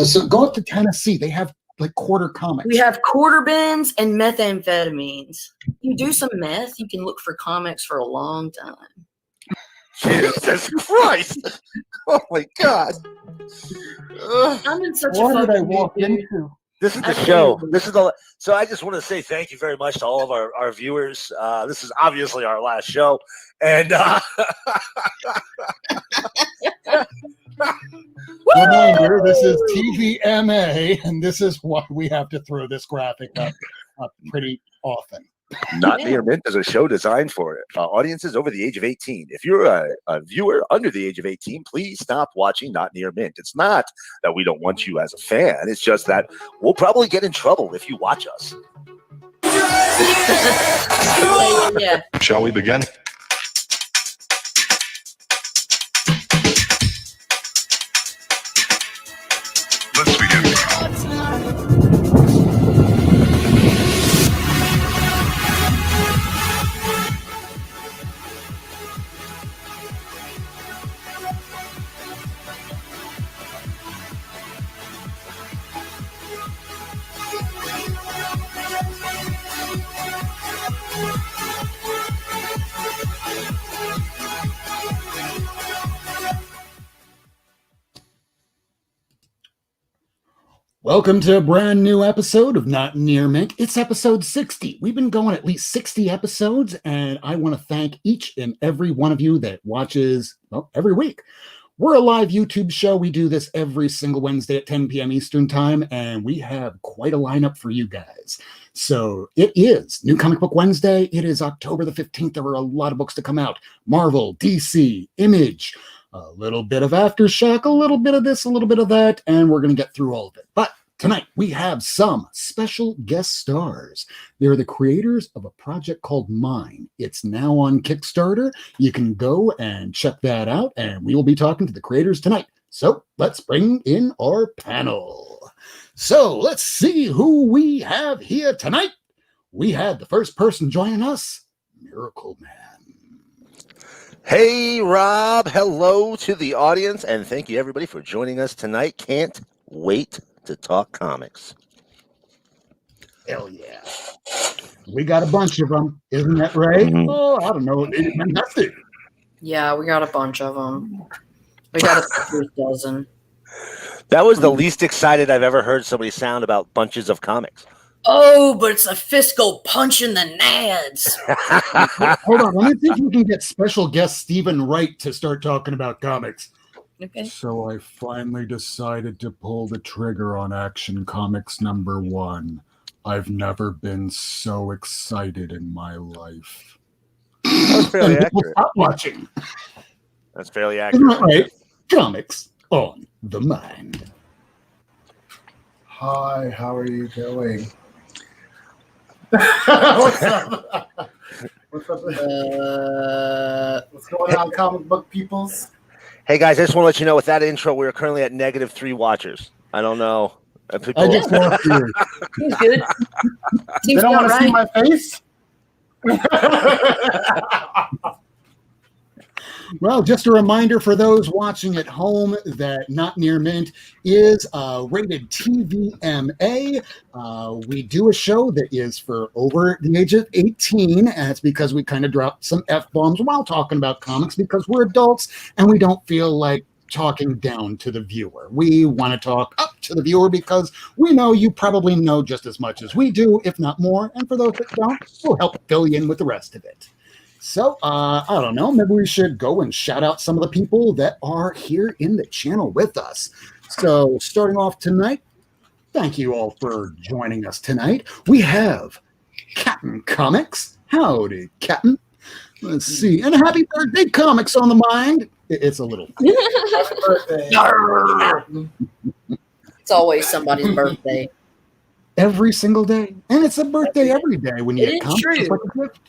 So go up to Tennessee. They have like quarter comics. We have quarter bins and methamphetamines. You do some meth, you can look for comics for a long time. Jesus Christ! Oh my God! I'm in such What a did I fucking walk mood, dude. into? This is the show. This is the. So I just want to say thank you very much to all of our viewers. This is obviously our last show, and reminder: this is TVMA, and this is why we have to throw this graphic up pretty often. Not Near Mint is a show designed for audiences over the age of 18. If you're a viewer under the age of 18, please stop watching Not Near Mint. It's not that we don't want you as a fan. It's just that we'll probably get in trouble if you watch us. Yeah. Shall we begin? Let's begin. Welcome to a brand new episode of Not Near Mint. It's episode 60. We've been going at least 60 episodes, and I want to thank each and every one of you that watches every week. We're a live YouTube show. We do this every single Wednesday at 10 p.m. Eastern Time, and we have quite a lineup for you guys. So it is New Comic Book Wednesday. It is October the 15th. There are a lot of books to come out. Marvel, DC, Image, a little bit of Aftershock, a little bit of this, a little bit of that, and we're going to get through all of it. But tonight, we have some special guest stars. They're the creators of a project called Mynd. It's now on Kickstarter. You can go and check that out, and we will be talking to the creators tonight. So let's bring in our panel. So let's see who we have here tonight. We had the first person joining us, Miracleman. Hey, Rob. Hello to the audience, and thank you, everybody, for joining us tonight. Can't wait to talk comics. Hell yeah. We got a bunch of them. Isn't that right? Mhm. Oh, I don't know. Nothing. Yeah, we got a bunch of them. We got a dozen. That was the least excited I've ever heard somebody sound about bunches of comics. Oh, but it's a fiscal punch in the nads. Hold on. Let me see if we can get special guest Stephen Wright to start talking about comics. Okay. So I finally decided to pull the trigger on Action Comics #1. I've never been so excited in my life. That's fairly And people accurate. stop watching. That's fairly Isn't accurate. that right? Comics on the Mind. Hi, how are you doing? What's up? What's up? What's going on, comic book peoples? Hey, guys, I just want to let you know with that intro, we're currently at -3 watchers. I don't know. People... I just walked through. Seems good. They Seems don't want about to see right. my face? Well, just a reminder for those watching at home that Not Near Mint is rated TVMA. We do a show that is for over the age of 18, and it's because we kind of dropped some F-bombs while talking about comics because we're adults and we don't feel like talking down to the viewer. We want to talk up to the viewer because we know you probably know just as much as we do, if not more, and for those that don't, we'll help fill you in with the rest of it. So, I don't know, maybe we should go and shout out some of the people that are here in the channel with us. So, starting off tonight, thank you all for joining us tonight. We have Captain Comics. Howdy, Captain. Let's see. And happy birthday, Comics on the Mind. It's a little... Happy birthday. It's always somebody's birthday. Every single day. And it's a birthday every day when you It get is comics. true. It's like a gift.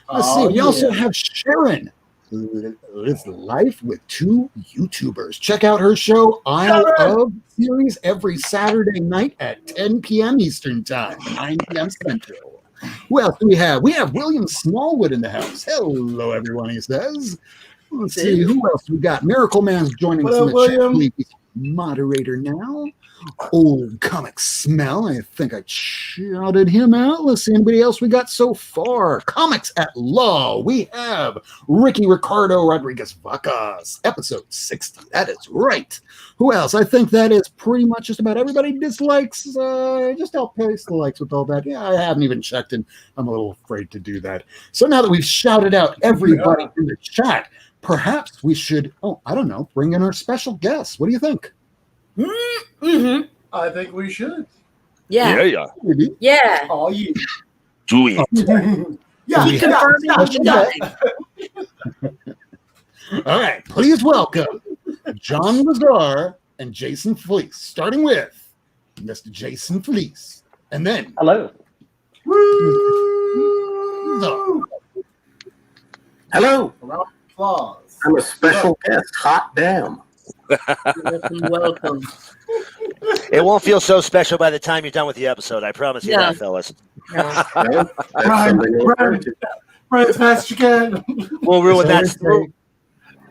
Let's see. We also have Sharon, who lives life with 2 YouTubers. Check out her show, Isle of Series, every Saturday night at 10 p.m. Eastern Time, 9 p.m. Central. Who else do we have? We have William Smallwood in the house. Hello, everyone, he says. Let's see. Who else we got? Miracleman's joining What us in up, the chat. William? Please moderator now. Old Comic Smell. I think I shouted him out. Let's see anybody else we got so far. Comics at Law. We have Ricky Ricardo Rodriguez Vacas, episode 60. That is right. Who else? I think that is pretty much just about everybody. Dislikes. Just outpace the likes with all that. Yeah, I haven't even checked, and I'm a little afraid to do that. So now that we've shouted out everybody in the chat, perhaps we should, I don't know, bring in our special guest. What do you think? Mm-hmm. I think we should. Yeah. Maybe. Yeah. Oh, yeah. Do it. Yeah. He confirmed it. All right, please welcome John Luzar and Jason Fleece, starting with Mr. Jason Fleece. And then Hello. Luzar. Hello. Round of applause. I'm a special guest. Hot damn. Welcome. It won't feel so special by the time you're done with the episode. I promise you that, fellas. No, that's Brian, something to look forward to. Right as fast as you can. We'll ruin So that. say,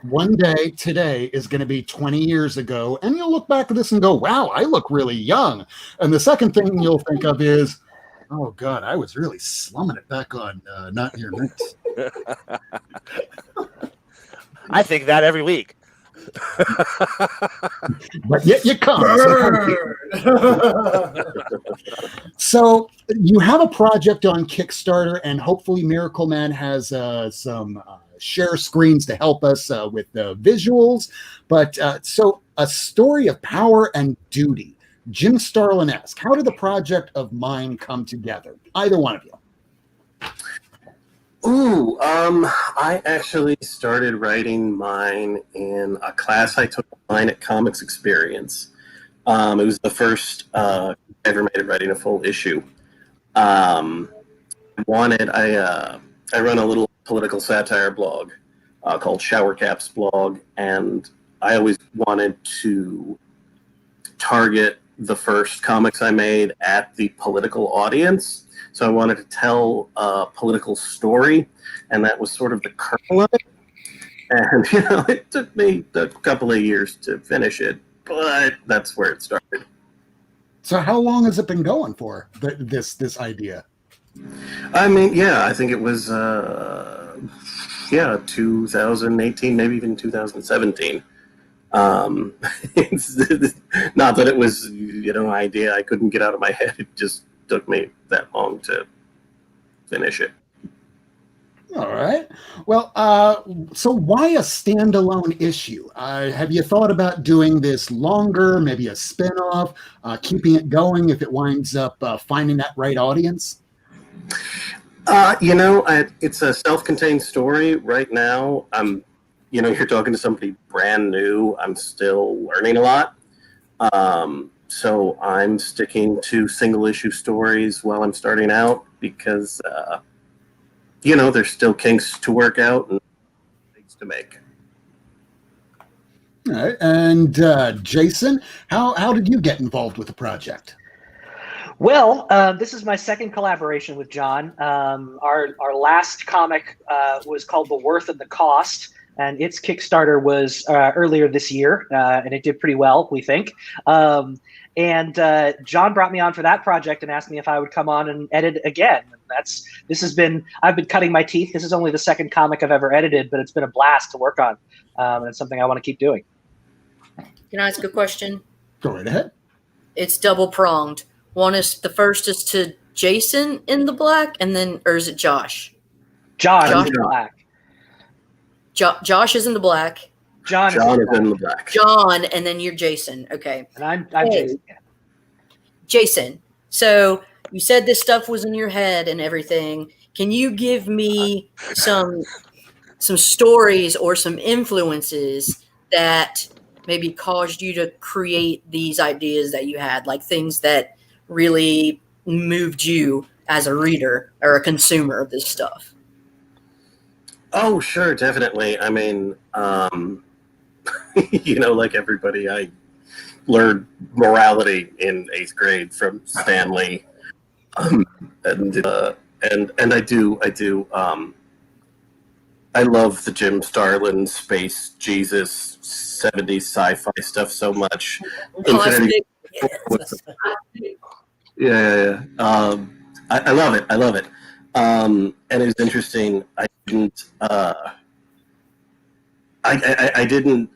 one day today is going to be 20 years ago, and you'll look back at this and go, wow, I look really young. And the second thing you'll think of is, oh, God, I was really slumming it back on Not Near Mint. I think that every week. But yet you come. So you have a project on Kickstarter, and hopefully Miracleman has some share screens to help us with the visuals. But so a story of power and duty, Jim Starlin-esque. How did the project of Mynd come together? Either one of you. Ooh, I actually started writing mine in a class I took mine at Comics Experience. It was the first I ever made it writing a full issue. I run a little political satire blog called Shower Caps Blog, and I always wanted to target the first comics I made at the political audience. So I wanted to tell a political story, and that was sort of the kernel of it. And, it took me a couple of years to finish it, but that's where it started. So how long has it been going for, this idea? I mean, yeah, I think it was, 2018, maybe even 2017. It's not that it was, an idea I couldn't get out of my head. It just took me that long to finish it. All right. Well, so why a standalone issue? Have you thought about doing this longer, maybe a spin-off, keeping it going if it winds up finding that right audience? It's a self-contained story right now. You're talking to somebody brand new. I'm still learning a lot. So I'm sticking to single issue stories while I'm starting out because, there's still kinks to work out and things to make. All right. And Jason, how did you get involved with the project? Well, this is my second collaboration with John. Our last comic was called The Worth and the Cost, and its Kickstarter was earlier this year, and it did pretty well, we think. And John brought me on for that project and asked me if I would come on and edit again. I've been cutting my teeth. This is only the second comic I've ever edited, but it's been a blast to work on. And it's something I want to keep doing. Can I ask a question? Go right ahead. It's double pronged. The first is to Jason in the black, or is it Josh? Josh Josh? is in the black. Josh is in the black. John is in the black. John, and then you're Jason. Okay. And I'm Jason. Jason. So you said this stuff was in your head and everything. Can you give me some stories or some influences that maybe caused you to create these ideas that you had, like things that really moved you as a reader or a consumer of this stuff? Oh, sure, definitely. I mean, like everybody, I learned morality in 8th grade from Stanley, and I do. I love the Jim Starlin Space Jesus 70s sci-fi stuff so much. Classic. Yeah. I love it. And it was interesting. I didn't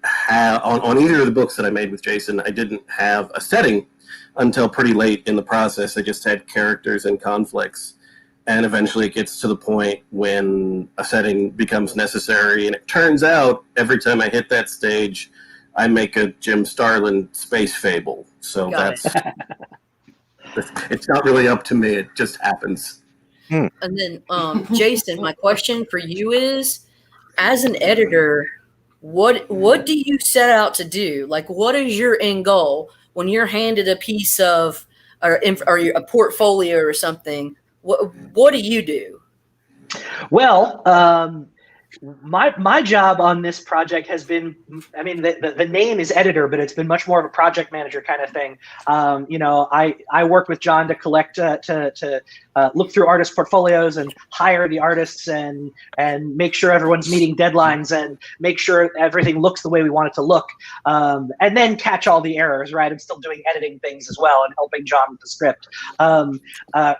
have on either of the books that I made with Jason. I didn't have a setting until pretty late in the process. I just had characters and conflicts, and eventually it gets to the point when a setting becomes necessary. And it turns out every time I hit that stage, I make a Jim Starlin space fable. So it's not really up to me. It just happens. And then, Jason, my question for you is, as an editor, what do you set out to do? Like, what is your end goal when you're handed a piece of or a portfolio or something? What do you do? Well, my job on this project has been, I mean, the name is editor, but it's been much more of a project manager kind of thing. I work with John to collect, to look through artist portfolios and hire the artists and make sure everyone's meeting deadlines and make sure everything looks the way we want it to look. And then catch all the errors, right? I'm still doing editing things as well and helping John with the script.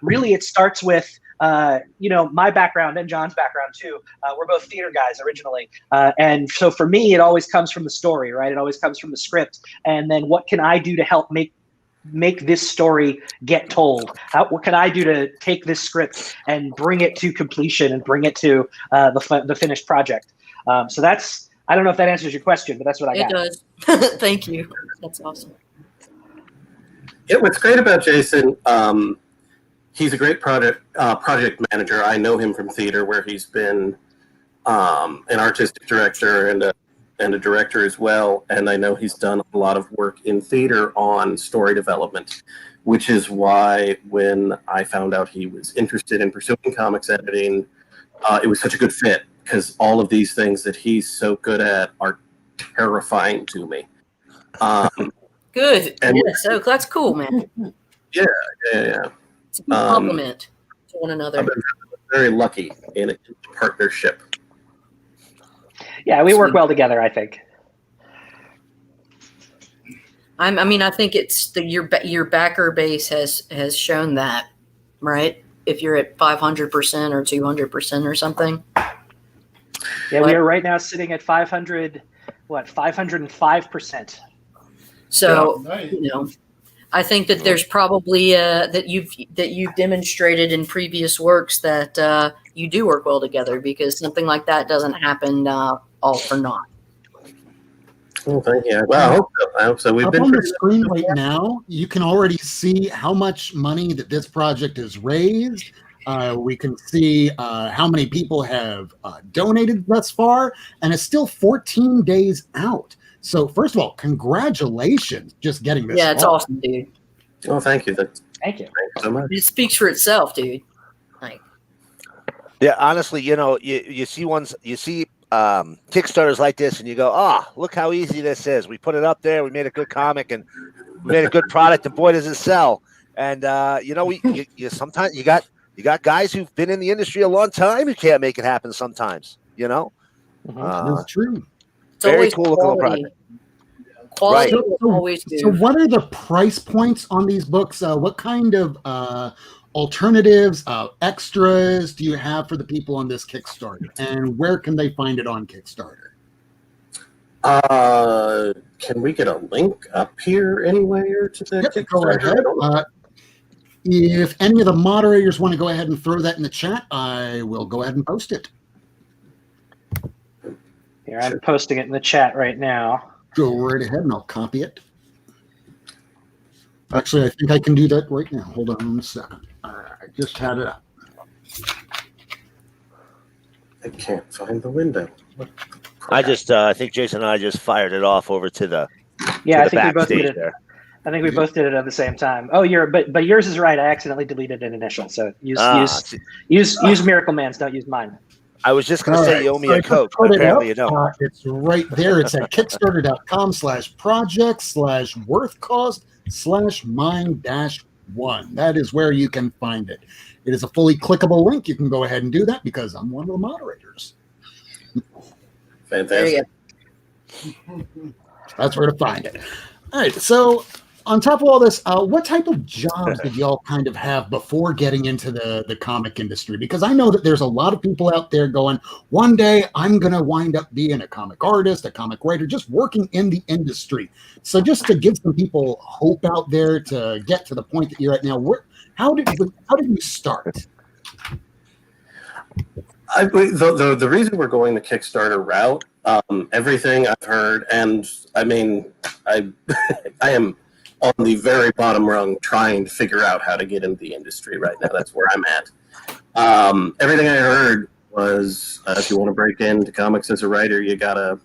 Really, it starts with, my background and John's background too. We're both theater guys originally. And so for me, it always comes from the story, right? It always comes from the script. And then what can I do to help make this story get told? What can I do to take this script and bring it to completion and bring it to the finished project? So that's, I don't know if that answers your question, but that's what I got. It does. Thank you. That's awesome. Yeah, what's great about Jason, he's a great project manager. I know him from theater, where he's been an artistic director and a director as well. And I know he's done a lot of work in theater on story development, which is why when I found out he was interested in pursuing comics editing, it was such a good fit, because all of these things that he's so good at are terrifying to me. Good. So that's cool, man. Yeah. It's a good compliment to one another. I've been very lucky in a partnership. Yeah, we work well together, I think. I think it's your backer base has shown that, right? If you're at 500% or 200% or something. Yeah, we are right now sitting at 505%. So, I think that there's probably that you've demonstrated in previous works that you do work well together, because something like that doesn't happen all for naught. Well, thank you. Well, I hope so. We've Up been on the screen right now, you can already see how much money that this project has raised. We can see how many people have donated thus far, and it's still 14 days out. So, first of all, congratulations just getting this. Yeah, it's awesome, dude. Oh, thank you. Thank you. So much. It speaks for itself, dude. Like, Yeah, honestly, you see Kickstarters like this, and you go, look how easy this is. We put it up there. We made a good comic, and we made a good product, and boy, does it sell. And sometimes you got guys who've been in the industry a long time who can't make it happen sometimes. That's true. it's Very always cool looking little quality. project. Quality Right. will always do. So what are the price points on these books? What kind of alternatives, extras do you have for the people on this Kickstarter? And where can they find it on Kickstarter? Can we get a link up here anywhere to the Yep, go ahead. If any of the moderators want to go ahead and throw that in the chat, I will go ahead and post it. Here, I'm posting it in the chat right now. Go right ahead and I'll copy it. Actually, I think I can do that right now. Hold on a second. I just had it up. I can't find the window. I think Jason and I just fired it off over to the Yeah, to the I think we both backstage did it. there. I think we both did it at the same time. Oh, but yours is right. I accidentally deleted an initial. So use Miracleman's. Don't use mine. I was just going to say you owe me a Coke, but apparently you don't. It's right there. It's at kickstarter.com/project/worth-cost/mine-1. That is where you can find it. It is a fully clickable link. You can go ahead and do that because I'm one of the moderators. Fantastic. That's where to find it. All right. So on top of all this, what type of jobs did y'all kind of have before getting into the comic industry? Because I know that there's a lot of people out there going, one day I'm going to wind up being a comic artist, a comic writer, just working in the industry. So just to give some people hope out there to get to the point that you're at now, how did you start? The reason we're going the Kickstarter route, everything I've heard, and I mean, I am on the very bottom rung trying to figure out how to get into the industry right now. That's where I'm at. Everything I heard was if you want to break into comics as a writer, you gotta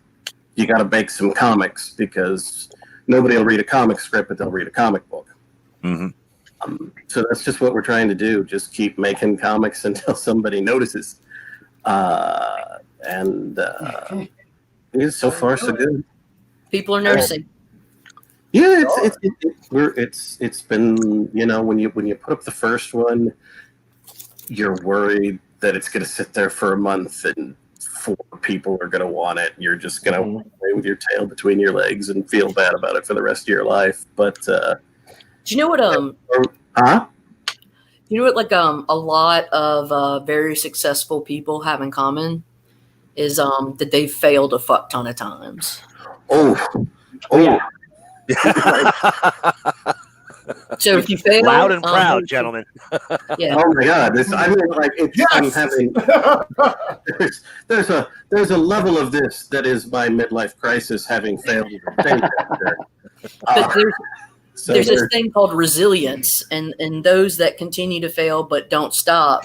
make some comics, because nobody will read a comic script, but they'll read a comic book. Mm-hmm. So that's just what we're trying to do. Just keep making comics until somebody notices. So far so good. People are noticing. Yeah, it's been, you know, when you put up the first one, you're worried that it's going to sit there for a month and 4 people are going to want it. You're just going to walk away with your tail between your legs and feel bad about it for the rest of your life. But do you know what? You know what? Like a lot of very successful people have in common is that they've failed a fuck ton of times. Oh Yeah. So if you fail, Loud and proud, gentlemen. Yeah. Oh my God! I'm having. There's a level of this that is my midlife crisis, having failed. But there's this thing called resilience, and those that continue to fail but don't stop.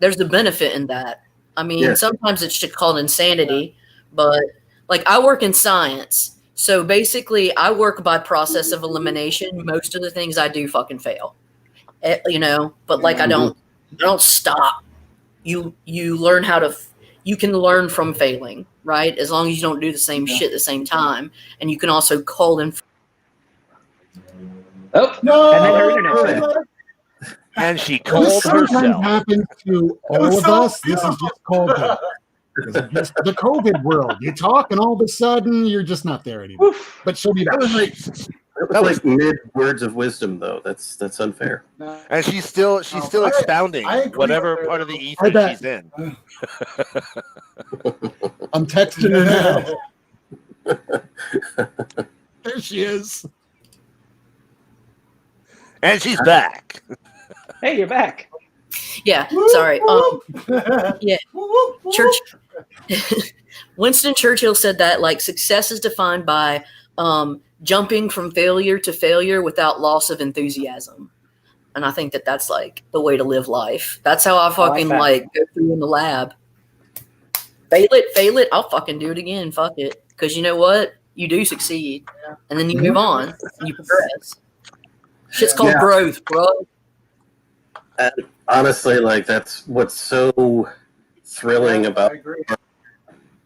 There's the benefit in that. I mean, sometimes it's just called insanity, but like I work in science. So basically, I work by process of elimination. Most of the things I do fucking fail, you know. But like I don't stop. You learn how to. You can learn from failing, right? As long as you don't do the same shit at the same time, and you can also call in. Oh No, and then her internet failed. And she This called sometimes herself. happens to all of us. This is just called the COVID world. You talk, and all of a sudden, you're just not there anymore. Oof. But she'll be back. That was like mid words of wisdom, though. That's unfair. And she's still expounding I agree whatever with part of the I ether bet. she's in. I'm texting her now. There she is. And she's back. Hey, you're back. Yeah, sorry. Yeah, Church. Winston Churchill said that like success is defined by jumping from failure to failure without loss of enthusiasm, and I think that that's like the way to live life. That's how I fucking like go through in the lab. Fail it. I'll fucking do it again. Fuck it, because you know what? You do succeed, and then you move on and you progress. Shit's called growth, bro. And honestly, like that's what's so thrilling about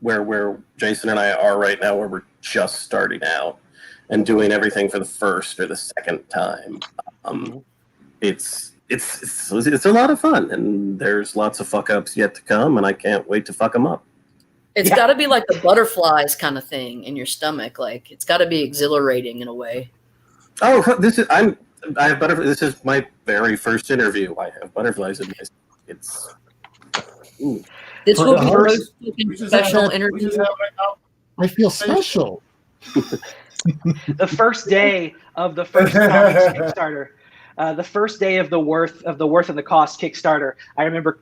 where Jason and I are right now, where we're just starting out and doing everything for the first or the second time. It's a lot of fun, and there's lots of fuck ups yet to come, and I can't wait to fuck them up. It's got to be like the butterflies kind of thing in your stomach. Like it's got to be exhilarating in a way. Oh, I have butterflies. This is my very first interview. I have butterflies in my. It's. Ooh. This will be the First- most fucking special interview. I feel special. The first day of the first comics Kickstarter, the first day of the worth and the cost Kickstarter, I remember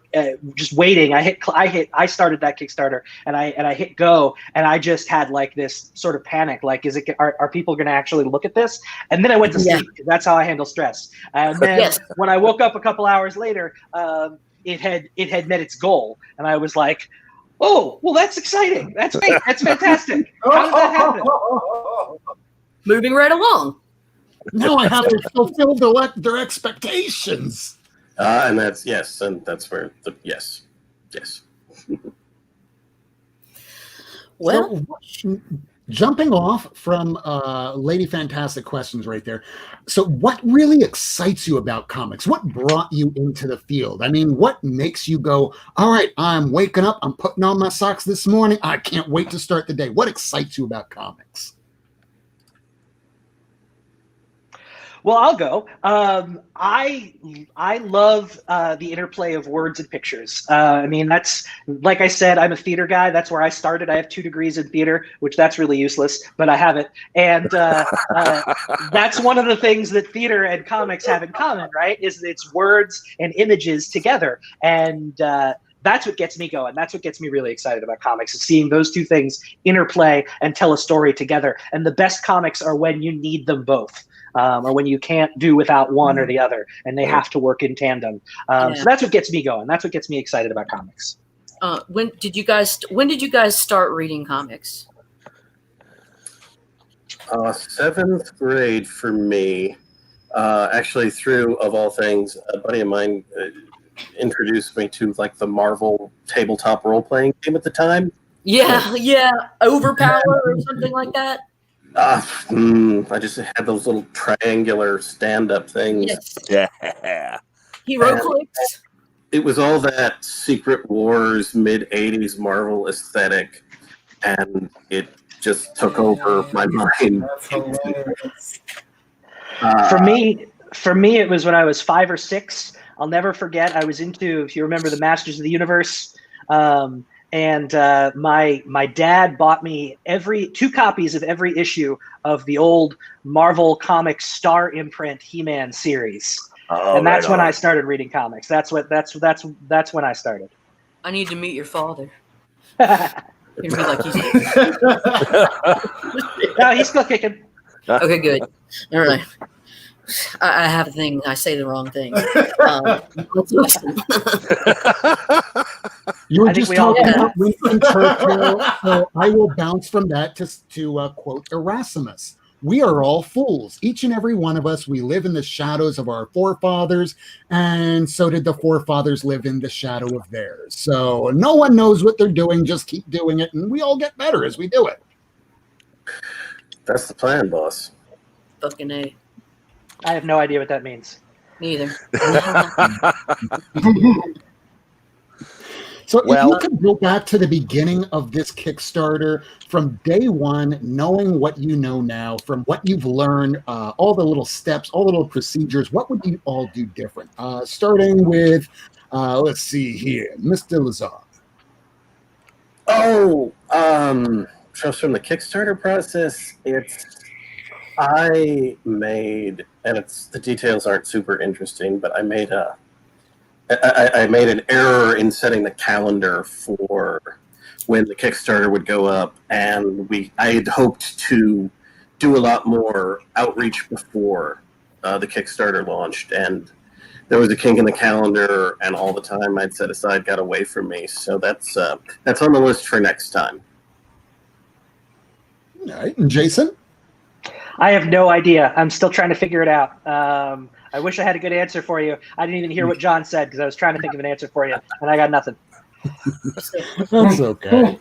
just waiting. I started that Kickstarter, and I hit go, and I just had like this sort of panic, like, are people going to actually look at this? And then I went to sleep, because that's how I handle stress. And then when I woke up a couple hours later, it had met its goal, and I was like, oh, well, that's exciting. That's fantastic. How did that happen? Moving right along. Now I have to fulfill their expectations. And that's where yes. Well, So, Jumping off from Lady Fantastic questions right there. So what really excites you about comics? What brought you into the field? I mean, what makes you go, all right, I'm waking up, I'm putting on my socks this morning, I can't wait to start the day. What excites you about comics? Well, I'll go. I love the interplay of words and pictures. I mean, that's, like I said, I'm a theater guy. That's where I started. I have 2 degrees in theater, which that's really useless, but I have it. And that's one of the things that theater and comics have in common, right? Is it's words and images together. And that's what gets me going. That's what gets me really excited about comics, is seeing those 2 things interplay and tell a story together. And the best comics are when you need them both. Or when you can't do without one or the other, and they have to work in tandem. So that's what gets me going. That's what gets me excited about comics. When did you guys start reading comics? 7th grade for me. Actually, through, of all things, a buddy of mine introduced me to like the Marvel tabletop role-playing game at the time. Yeah, Overpower or something like that. I just had those little triangular stand-up things. Yes. Yeah. HeroClix. It was all that Secret Wars mid-'80s Marvel aesthetic, and it just took over my mind. That's hilarious. For me, it was when I was 5 or 6. I'll never forget. I was into, if you remember, the Masters of the Universe. And my dad bought me 2 copies of every issue of the old Marvel Comics Star imprint He-Man series. Oh, and that's right when on. I started reading comics. That's when I started. I need to meet your father. He'd be like, No, he's still kicking. okay, good. All right. I have a thing. I say the wrong thing. Let's listen. You were I think just we all talking get about Winston Churchill, so I will bounce from that to quote Erasmus. We are all fools. Each and every one of us, we live in the shadows of our forefathers, and so did the forefathers live in the shadow of theirs. So no one knows what they're doing, just keep doing it, and we all get better as we do it. That's the plan, boss. Fucking A. I have no idea what that means. Neither. So Well- if you could go back to the beginning of this Kickstarter, from day one, knowing what you know now, from what you've learned, all the little steps, all the little procedures, what would you all do different? Starting with, let's see here, Mr. Luzar. Oh, so from the Kickstarter process, I made, and the details aren't super interesting, but I made an error in setting the calendar for when the Kickstarter would go up, and I had hoped to do a lot more outreach before the Kickstarter launched, and there was a kink in the calendar, and all the time I'd set aside got away from me. So that's on the list for next time. All right, and Jason? I have no idea. I'm still trying to figure it out. I wish I had a good answer for you. I didn't even hear what John said because I was trying to think of an answer for you, and I got nothing. That's okay.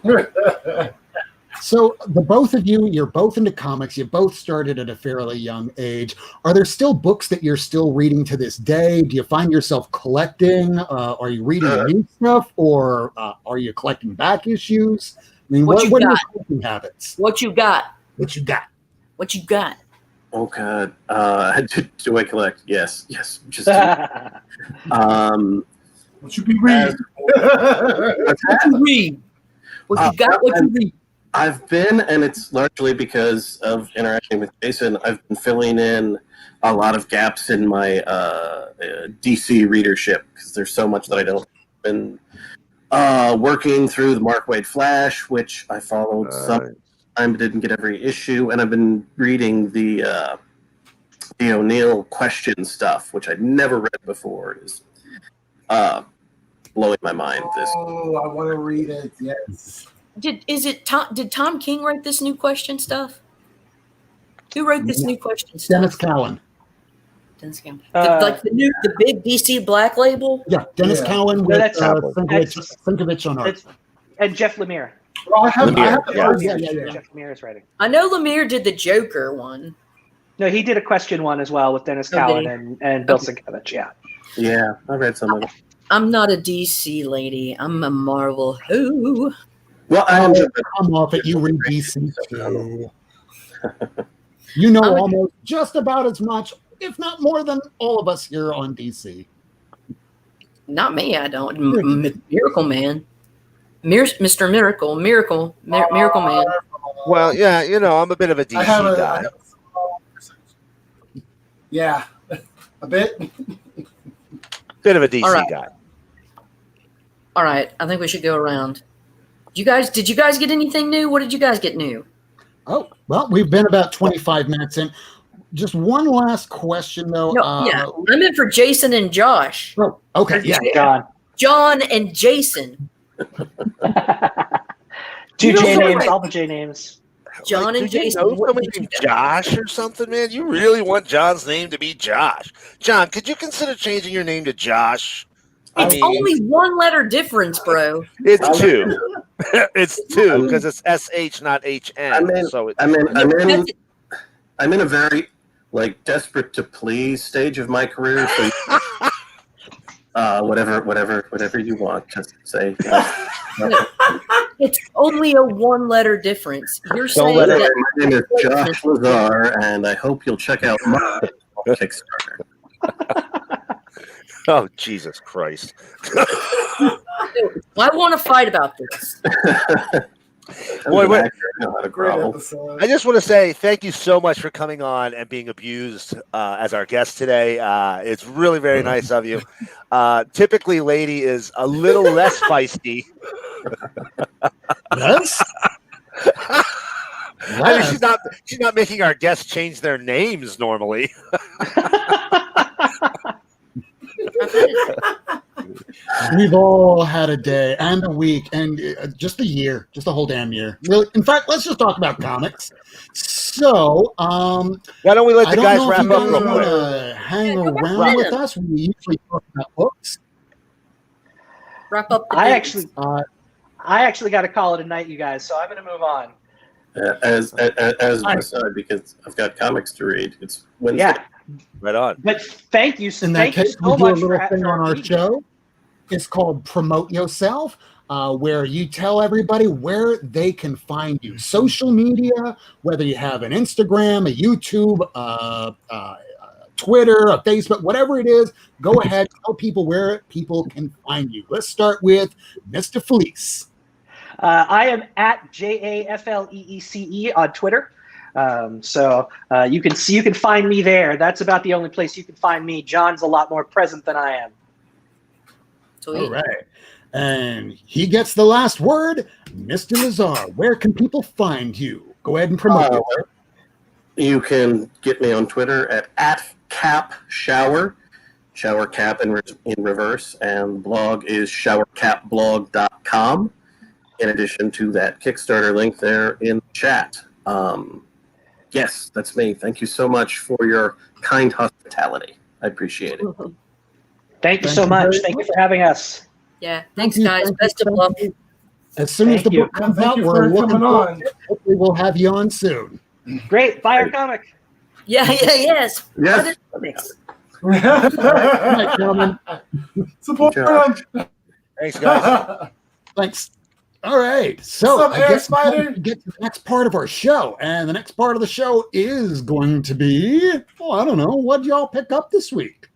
So the both of you, you're both into comics. You both started at a fairly young age. Are there still books that you're still reading to this day? Do you find yourself collecting? Are you reading new stuff, or are you collecting back issues? I mean, What what you are your got? collecting habits? What you got? What you got? What you got? Oh God, do I collect? Yes, just What you be reading? What you read? What you got? What you read? I've been, and it's largely because of interacting with Jason, I've been filling in a lot of gaps in my DC readership because there's so much that I don't. Been working through the Mark Waid Flash, which I followed some time but didn't get every issue, and I've been reading the O'Neill question stuff, which I'd never read before. It is blowing my mind. Oh, I want to read it. Yes. Did Tom King write this new question stuff? Who wrote this new question stuff? Dennis Cowan. Dennis Cowan. The big DC Black label? Yeah, Dennis Cowan No, with that's Sinkovich on art. and Jeff Lemire. Well, I have Lemire, the yeah. first Yeah. Jeff Lemire's writing. I know Lemire did the Joker one. No, he did a question one as well with Dennis Oh, did Cowan and Bill Sienkiewicz. Yeah. Yeah, I read some of it. I'm not a DC lady. I'm a Marvel. Who? Well, I am. Come off it. You read DC too. You know almost just about as much, if not more than all of us here on DC. Not me. I don't. Miracle Man. Mr. Miracle. Miracle Man. Well, yeah, I'm a bit of a DC guy. Yeah, a bit. Bit of a DC All right. guy. All right. I think we should go around. Did you guys get anything new? What did you guys get new? Oh, well, we've been about 25 minutes in. Just one last question, though. No, yeah. I'm in for Jason and Josh. Oh, okay, yeah. John and Jason. Two J names, all the J names. John and Jason. Somebody named Josh or something, man? You really want John's name to be Josh? John, could you consider changing your name to Josh? It's only one letter difference, bro. It's two. It's two because it's SH, not HN. I'm in a very desperate to please stage of my career. So whatever you want, just say. It's only a one letter difference. You're saying My that name is Josh Luzar, and I hope you'll check out my Kickstarter. Oh, Jesus Christ. I want to fight about this. Wait. Great episode. I just want to say thank you so much for coming on and being abused as our guest today. It's really very nice of you. Typically, Lady is a little less feisty. Yes? I mean, she's not making our guests change their names normally. We've all had a day and a week and just a year, just a whole damn year. Really, in fact, let's just talk about comics. So, why don't we let the guys wrap up real quick? Hang around with us. We usually talk about books. Wrap up. I actually got to call it a night, you guys. So I'm going to move on. As I said, because I've got comics to read. It's Wednesday. Yeah. Right on. But thank you. In that Thank you case, so we do a much little for thing on our meeting. show. It's called Promote Yourself, where you tell everybody where they can find you. Social media, whether you have an Instagram, a YouTube, Twitter, a Facebook, whatever it is, go ahead, tell people where people can find you. Let's start with Mr. Fleece. I am at JAFLEECE on Twitter. So you can find me there. That's about the only place you can find me. John's a lot more present than I am. Sweet. All right. And he gets the last word. Mr. Luzar, where can people find you? Go ahead and promote it. You can get me on Twitter at @capshower, shower cap in reverse, and the blog is showercapblog.com. In addition to that Kickstarter link there in the chat. Yes, that's me. Thank you so much for your kind hospitality. I appreciate it. Thank you so much. Thank you for having us. Yeah. Thanks, guys. Best of luck. As soon as the book comes out, we're looking on. Hopefully we'll have you on soon. Great. Buy our comic. Yes. Yes. All right, gentlemen. Support Good them. Thanks, guys. Thanks. All right. So What's up, I Air guess it's time Spider? to get to the next part of our show. And the next part of the show is going to be, I don't know, what did y'all pick up this week?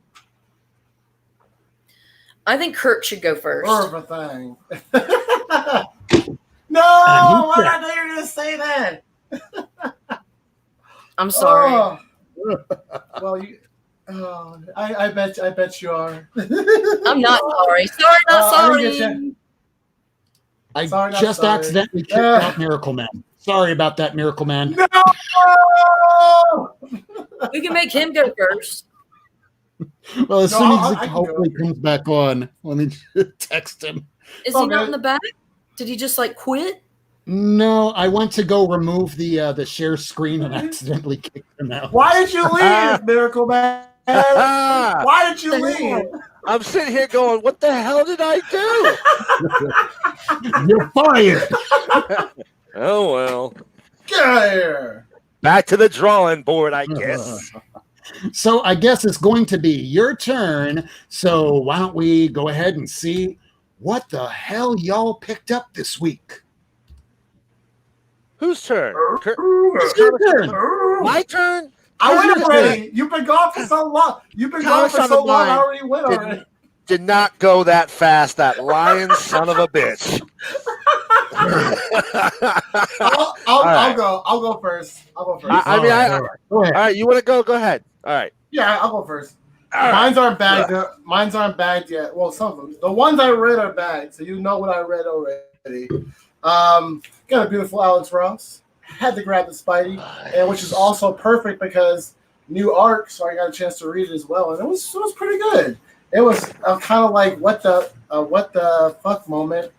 I think Kurt should go first. Everything. No, why did I know you were going to say that? I'm sorry. Oh. Well, I bet you are. I'm not sorry. Sorry, not I sorry. didn't get you. I Sorry, not just sorry. accidentally kicked out Miracleman. Sorry about that, Miracleman. No! We can make him go first. Well, as No, soon as I he can hopefully go. comes back on, let me text him. Is Oh, he not man. in the back? Did he just quit? No, I went to go remove the share screen and accidentally kicked him out. Why did you leave, Miracle Man? Why did you leave? I'm sitting here going, what the hell did I do? You're fired. Oh, well. Get out of here. Back to the drawing board, I guess. So I guess it's going to be your turn. So why don't we go ahead and see what the hell y'all picked up this week? Whose turn? It's your turn. My turn? I went Comics already. You've been gone for so long. You've been gone Comics for on so the long. I mind. already went already. Did not go that fast, that lying son of a bitch. I'll go first. I'll go first. I mean, Go ahead. all right, you want to go? Go ahead. All right. Yeah, I'll go first. All right. Mine's aren't bagged yet. Well, some of them. The ones I read are bagged, so you know what I read already. Got a beautiful Alex Ross. Had to grab the Spidey, and which is also perfect because new arc, so I got a chance to read it as well, and it was pretty good. It was kind of like what the fuck moment.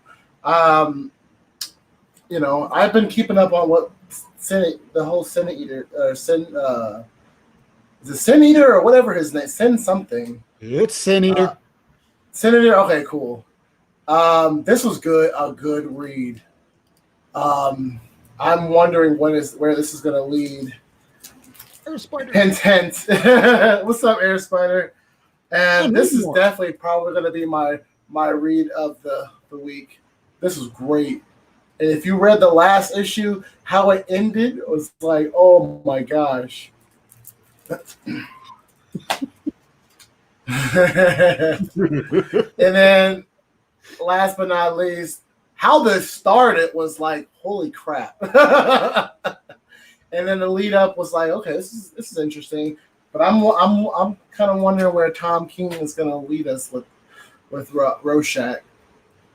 You know, I've been keeping up on what the whole Sin Eater Sin. Is it Sin Eater or whatever his name? Sin something. It's Sin Eater. Sin Eater. Okay, cool. This was good. A good read. I'm wondering where this is going to lead. Air Spider. Hint. What's up, Air Spider? And this is definitely probably going to be my read of the week. This was great. And if you read the last issue, how it ended was like, oh my gosh. And then, last but not least, how this started was like, holy crap. And then the lead up was like, okay, this is interesting. But I'm kind of wondering where Tom King is going to lead us with Rorschach.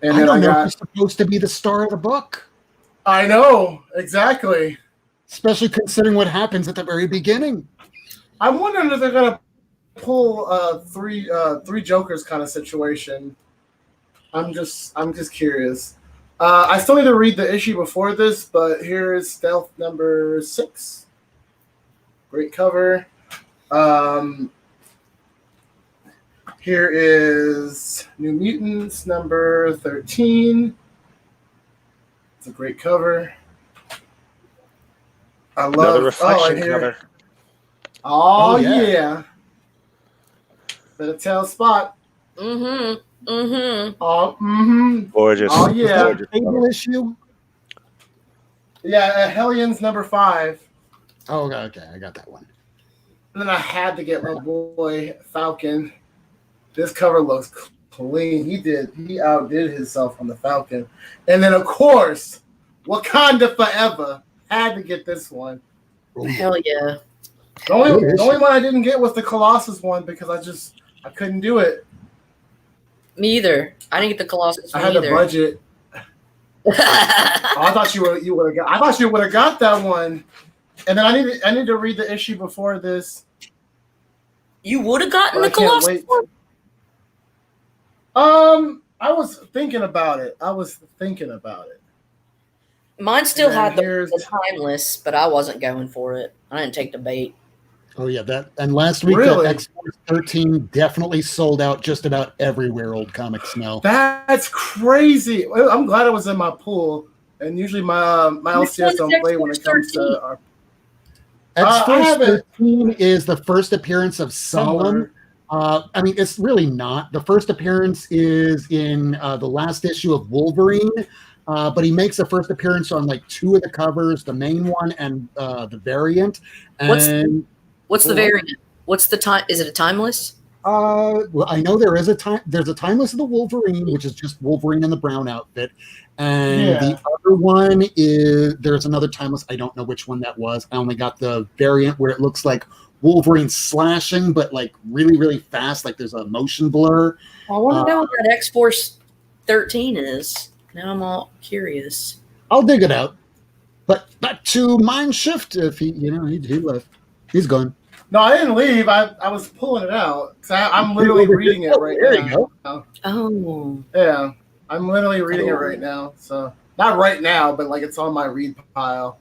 And I then don't know if it's supposed to be the star of the book. I know, exactly. Especially considering what happens at the very beginning. I'm wondering if they're gonna pull three Jokers kind of situation. I'm just curious. I still need to read the issue before this, but here is Stealth number 6. Great cover. Here is New Mutants number 13. It's a great cover. I love Another reflection here. cover. Oh yeah. Better tell Spot. Mm-hmm. Mm-hmm. Oh, mm-hmm. Gorgeous. Oh yeah. Gorgeous Table cover. issue. Yeah, Hellions number 5. Oh, okay, I got that one. And then I had to get my boy Falcon. This cover looks clean. He outdid himself on the Falcon. And then of course, Wakanda Forever. Had to get this one. Hell yeah. The only one I didn't get was the Colossus one because I couldn't do it. Me either. I didn't get the Colossus I one had either. the budget. I thought you would have got that one. And then I need to read the issue before this. You would have gotten But the I can't Colossus wait. one? I was thinking about it. Mine still And had the here's- timeless, but I wasn't going for it. I didn't take the bait. Oh yeah, that and last week Really? that X-Force 13 definitely sold out just about everywhere old comics now. That's crazy. Well, I'm glad it was in my pool. And usually my Which LCS don't one's play when it comes X-Force to our I X-Force haven't- 13 is the first appearance of Solemn. I mean, it's really not. The first appearance is in the last issue of Wolverine, but he makes a first appearance on like 2 of the covers, the main one and the variant. And What's the variant? What's the time? Is it a timeless? well, I know there's a timeless of the Wolverine, which is just Wolverine in the brown outfit, and the other one is there's another timeless. I don't know which one that was. I only got the variant where it looks like Wolverine slashing, but like really, really fast, like there's a motion blur. I want to know what that X-Force 13 is. Now I'm all curious. I'll dig it out. But back to Mind Shift. If he left, he's gone. No, I didn't leave. I was pulling it out. I'm literally reading it right There now. you go. Oh. Yeah, I'm literally reading it right now. So not right now, but like it's on my read pile.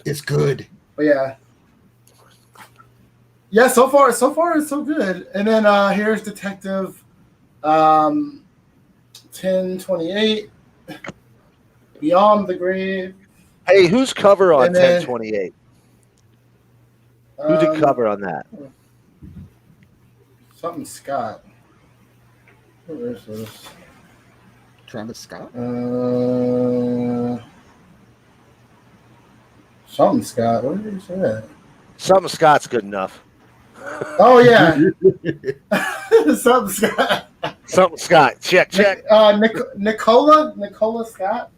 It's good. But yeah. So far it's so good. And then here's Detective 1028, Beyond the Grave. Hey, who's cover on And then- 1028? Who did cover on that? Something Scott. Where is this? Travis Scott. Something Scott. What did you say that? Something Scott's good enough. Oh yeah. Something Scott. Something Scott. Check. Nicola Scott.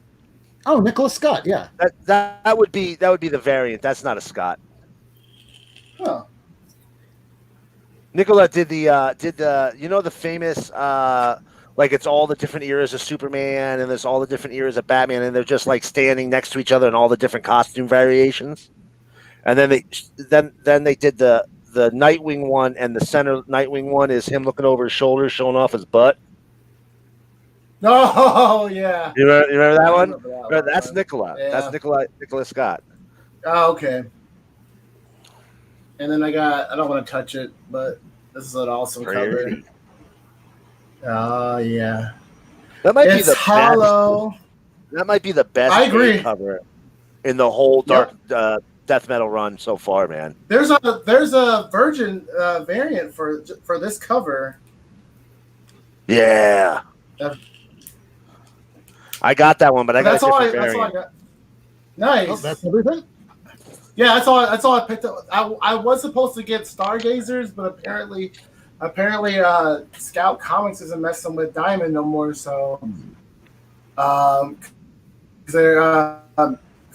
Oh, Nicholas Scott. Yeah. That would be the variant. That's not a Scott. Huh. Nicola did the famous like it's all the different eras of Superman and there's all the different eras of Batman and they're just like standing next to each other in all the different costume variations. And then they did the Nightwing one, and the center Nightwing one is him looking over his shoulder, showing off his butt. Oh yeah. You remember that one? That's one. Nicola. Yeah. That's Nicola Scott. Oh, okay. And then I don't want to touch it, but this is an awesome cover. Oh yeah. That might be It's the hollow. best. That might be the best I agree. cover in the whole dark death metal run so far, man. There's a Virgin variant for this cover. Yeah. I got that one, but I got That's a all I different variant. got. Nice. Oh, that's everything. Yeah, that's all I picked up. I was supposed to get Stargazers, but apparently Scout Comics isn't messing with Diamond no more. So, because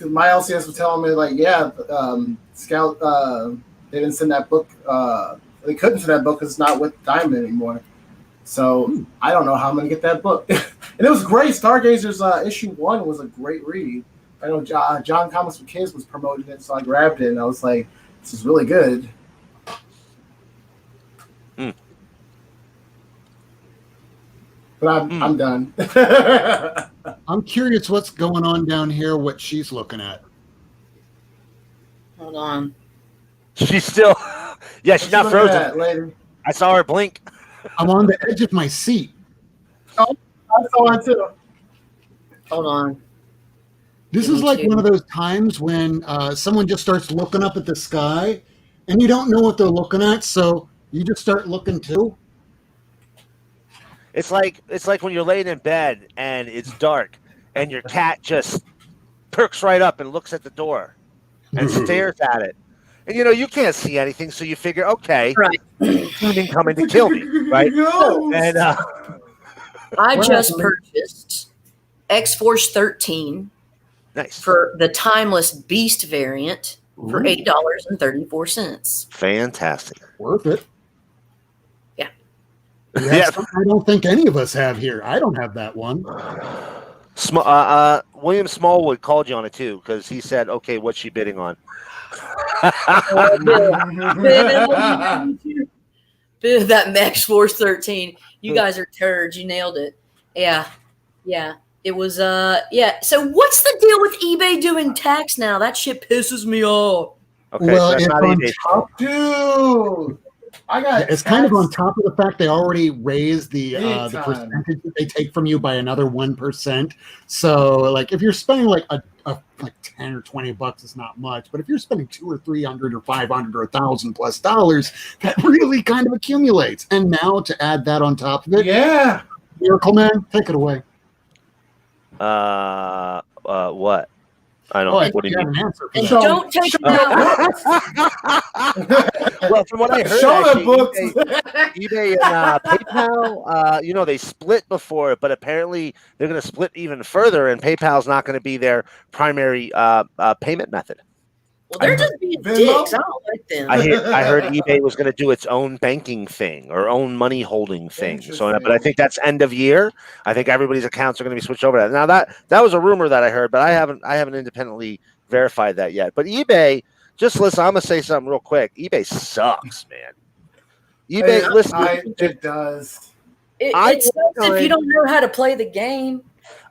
my LCS was telling me like, Scout they didn't send that book. They couldn't send that book because it's not with Diamond anymore. So I don't know how I'm gonna get that book. And it was great. Stargazers issue 1 was a great read. I know John Comics for Kids was promoting it, so I grabbed it, and I was like, "This is really good." But I'm done. I'm curious what's going on down here, what she's looking at. Hold on. She's still, she's not frozen. Later. I saw her blink. I'm on the edge of my seat. Oh, I saw it too. Hold on. This is like one of those times when someone just starts looking up at the sky and you don't know what they're looking at, so you just start looking too. It's like when you're laying in bed and it's dark and your cat just perks right up and looks at the door and stares at it. And you can't see anything, so you figure, okay, Right. demon coming to kill me, right? And I just purchased X-Force 13 nice for the Timeless Beast variant for $8.34. fantastic. Worth it. Yeah. Yeah, I don't think any of us have here. I don't have that one. William Smallwood called you on it too because he said, "Okay, what's she bidding on?" Bill, that Max Force 13. You guys are turds. You nailed it. Yeah. It was So what's the deal with eBay doing tax now? That shit pisses me off. Okay, Well, so that's it's not on eBay. top. Dude, I got It's kind of on top of the fact they already raised the Big percentage that they take from you by another 1%. So, like, if you're spending like like $10 or $20, it's not much. But if you're spending $200 or $300 or $500 or $1,000+, that really kind of accumulates. And now to add that on top of it, Yeah. Miracleman, take it away. What? I don't. I What do you have mean? an answer for And that. don't take it out. Well, from what I heard, Show the actually, books. eBay and PayPal, they split before, but apparently they're going to split even further, and PayPal's not going to be their primary payment method. Well, they're just being Venmo? dicks. I don't like them. I heard eBay was going to do its own banking thing or own money holding thing. So, but I think that's end of year. I think everybody's accounts are going to be switched over to that. Now that was a rumor that I heard, but I haven't independently verified that yet. But eBay, just listen. I'm going to say something real quick. eBay sucks, man. eBay, listen. It does. It sucks if you don't know how to play the game.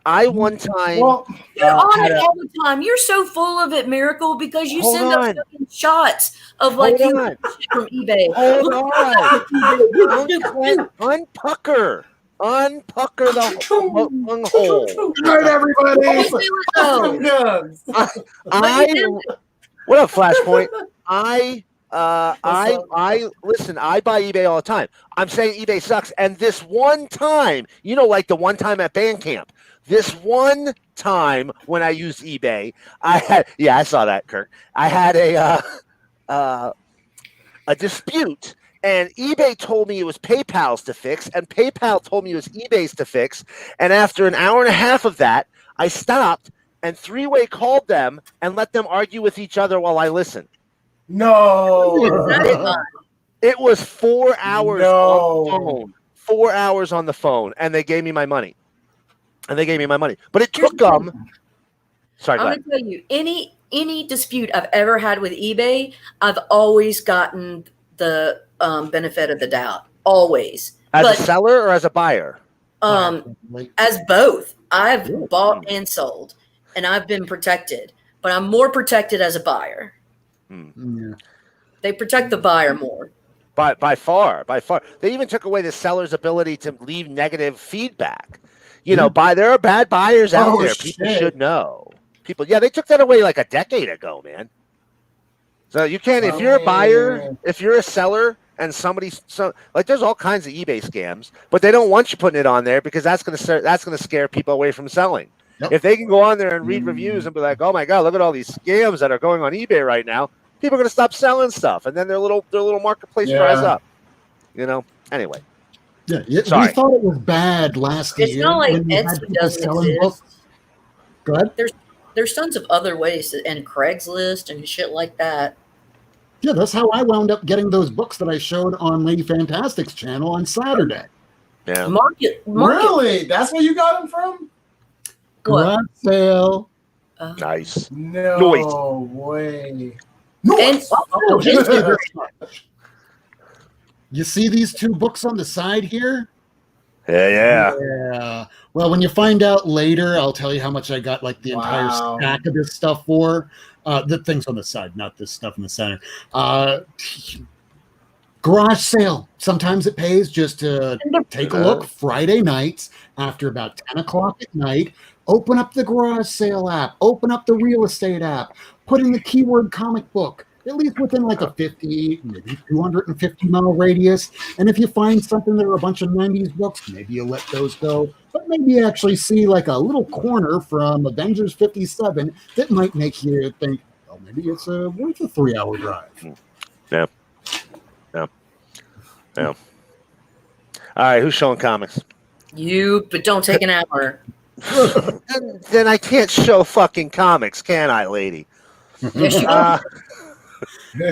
I one time. Well, You're on it all the time. You're so full of it, Miracle, because you Hold send us on. fucking shots of like Hold you on. from eBay. Hold Look on. at that. Unpucker. Unpucker the hole. Good night, everybody. Oh. Guns. What up, Flashpoint? I listen. I buy eBay all the time. I'm saying eBay sucks. And this one time, like the one time at Bandcamp, this one time when I used eBay, I saw that, Kirk. I had a dispute. And eBay told me it was PayPal's to fix, and PayPal told me it was eBay's to fix. And after an hour and a half of that, I stopped and three-way called them and let them argue with each other while I listened. No. It was 4 hours on the phone. 4 hours on the phone, and they gave me my money. But it took them. Sorry, I'm going to tell you, any dispute I've ever had with eBay, I've always gotten the benefit of the doubt, always. As a seller or as a buyer? As both. I've bought and sold, and I've been protected, but I'm more protected as a buyer. Yeah. They protect the buyer more. By far. They even took away the seller's ability to leave negative feedback. There are bad buyers out there. People should know. They took that away like a decade ago, man. So you can't, if you're a buyer, if you're a seller, and there's all kinds of eBay scams, but they don't want you putting it on there because that's gonna scare people away from selling. Yep. If they can go on there and read reviews and be like, "Oh my God, look at all these scams that are going on eBay right now," people are gonna stop selling stuff, and then their little marketplace dries up. Anyway. Yeah, we thought it was bad last year. It's not like Etsy doesn't exist. Books. Go ahead. There's tons of other ways, and Craigslist and shit like that. Yeah, that's how I wound up getting those books that I showed on Lady Fantastic's channel on Saturday. Yeah. Market. Really? That's where you got them from? Garage sale. Nice. No way. You see these two books on the side here? Yeah. Well, when you find out later, I'll tell you how much I got like the entire stack of this stuff for. The things on the side, not this stuff in the center. Garage sale. Sometimes it pays just to take a look Friday nights after about 10 o'clock at night. Open up the garage sale app. Open up the real estate app. Put in the keyword comic book, at least within like a 50, maybe 250-mile radius. And if you find something that are a bunch of 90s books, maybe you let those go. But maybe you actually see like a little corner from Avengers 57 that might make you think, oh, maybe it's worth a 3-hour drive. Yeah. All right, who's showing comics? You, but don't take an hour. then I can't show fucking comics, can I, lady? Yes, you All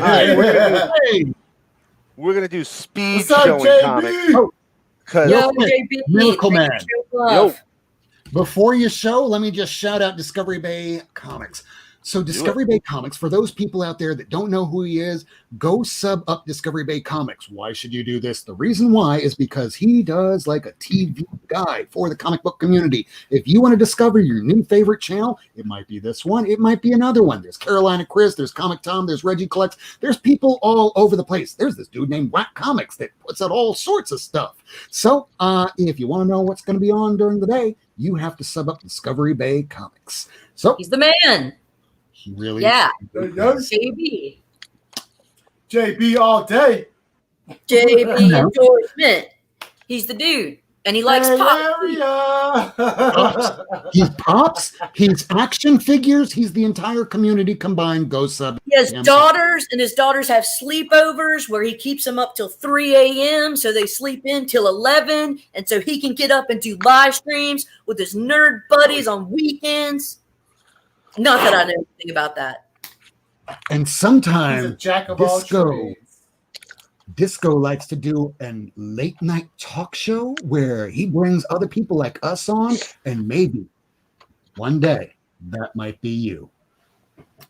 right, we're gonna do speed showing comics. Yo, JB, Miracleman. Yo. Before you show, let me just shout out Discovery Bay Comics. So Discovery Bay Comics, for those people out there that don't know who he is, go sub up Discovery Bay Comics. Why should you do this? The reason why is because he does like a TV guide for the comic book community. If you want to discover your new favorite channel, it might be this one, it might be another one. There's Caroline and Chris, there's Comic Tom, there's Reggie Collects, there's people all over the place. There's this dude named Whack Comics that puts out all sorts of stuff. So if you want to know what's going to be on during the day, you have to sub up Discovery Bay Comics. So he's the man. Really? Yeah. JB. JB all day. JB endorsement. He's the dude. And he likes Pops. He's Pops. He's action figures. He's the entire community combined. Go sub. He has daughters, and his daughters have sleepovers where he keeps them up till 3 a.m. so they sleep in till 11, and so he can get up and do live streams with his nerd buddies on weekends. Not that I know anything about that. And sometimes Jack of all trades. Disco likes to do a late night talk show where he brings other people like us on, and maybe one day that might be you.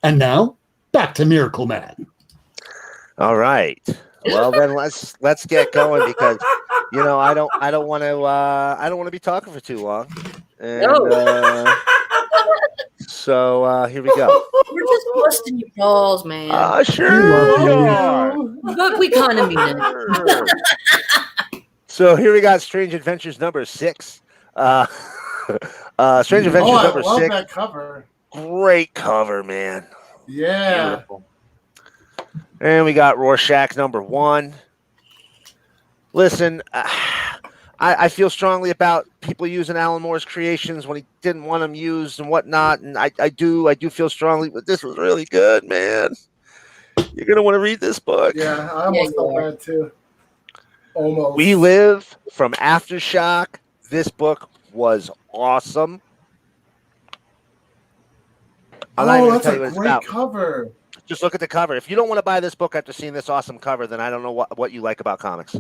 And now back to Miracleman. All right. Well, then let's get going because I don't want to be talking for too long. And, so here we go. We're just busting your balls, man. Sure. But we kind of mean it. So here we got Strange Adventures number 6. Strange Adventures I number love 6. that cover. Great cover, man. Yeah. Beautiful. And we got Rorschach number 1. Listen, I feel strongly about people using Alan Moore's creations when he didn't want them used and whatnot, and I do feel strongly, but this was really good, man. You're gonna want to read this book. Yeah, I almost felt bad too. Almost. We Live from Aftershock. This book was awesome. I'm not even gonna that's tell you a what it's great about. cover. Just look at the cover. If you don't want to buy this book after seeing this awesome cover, then I don't know what you like about comics.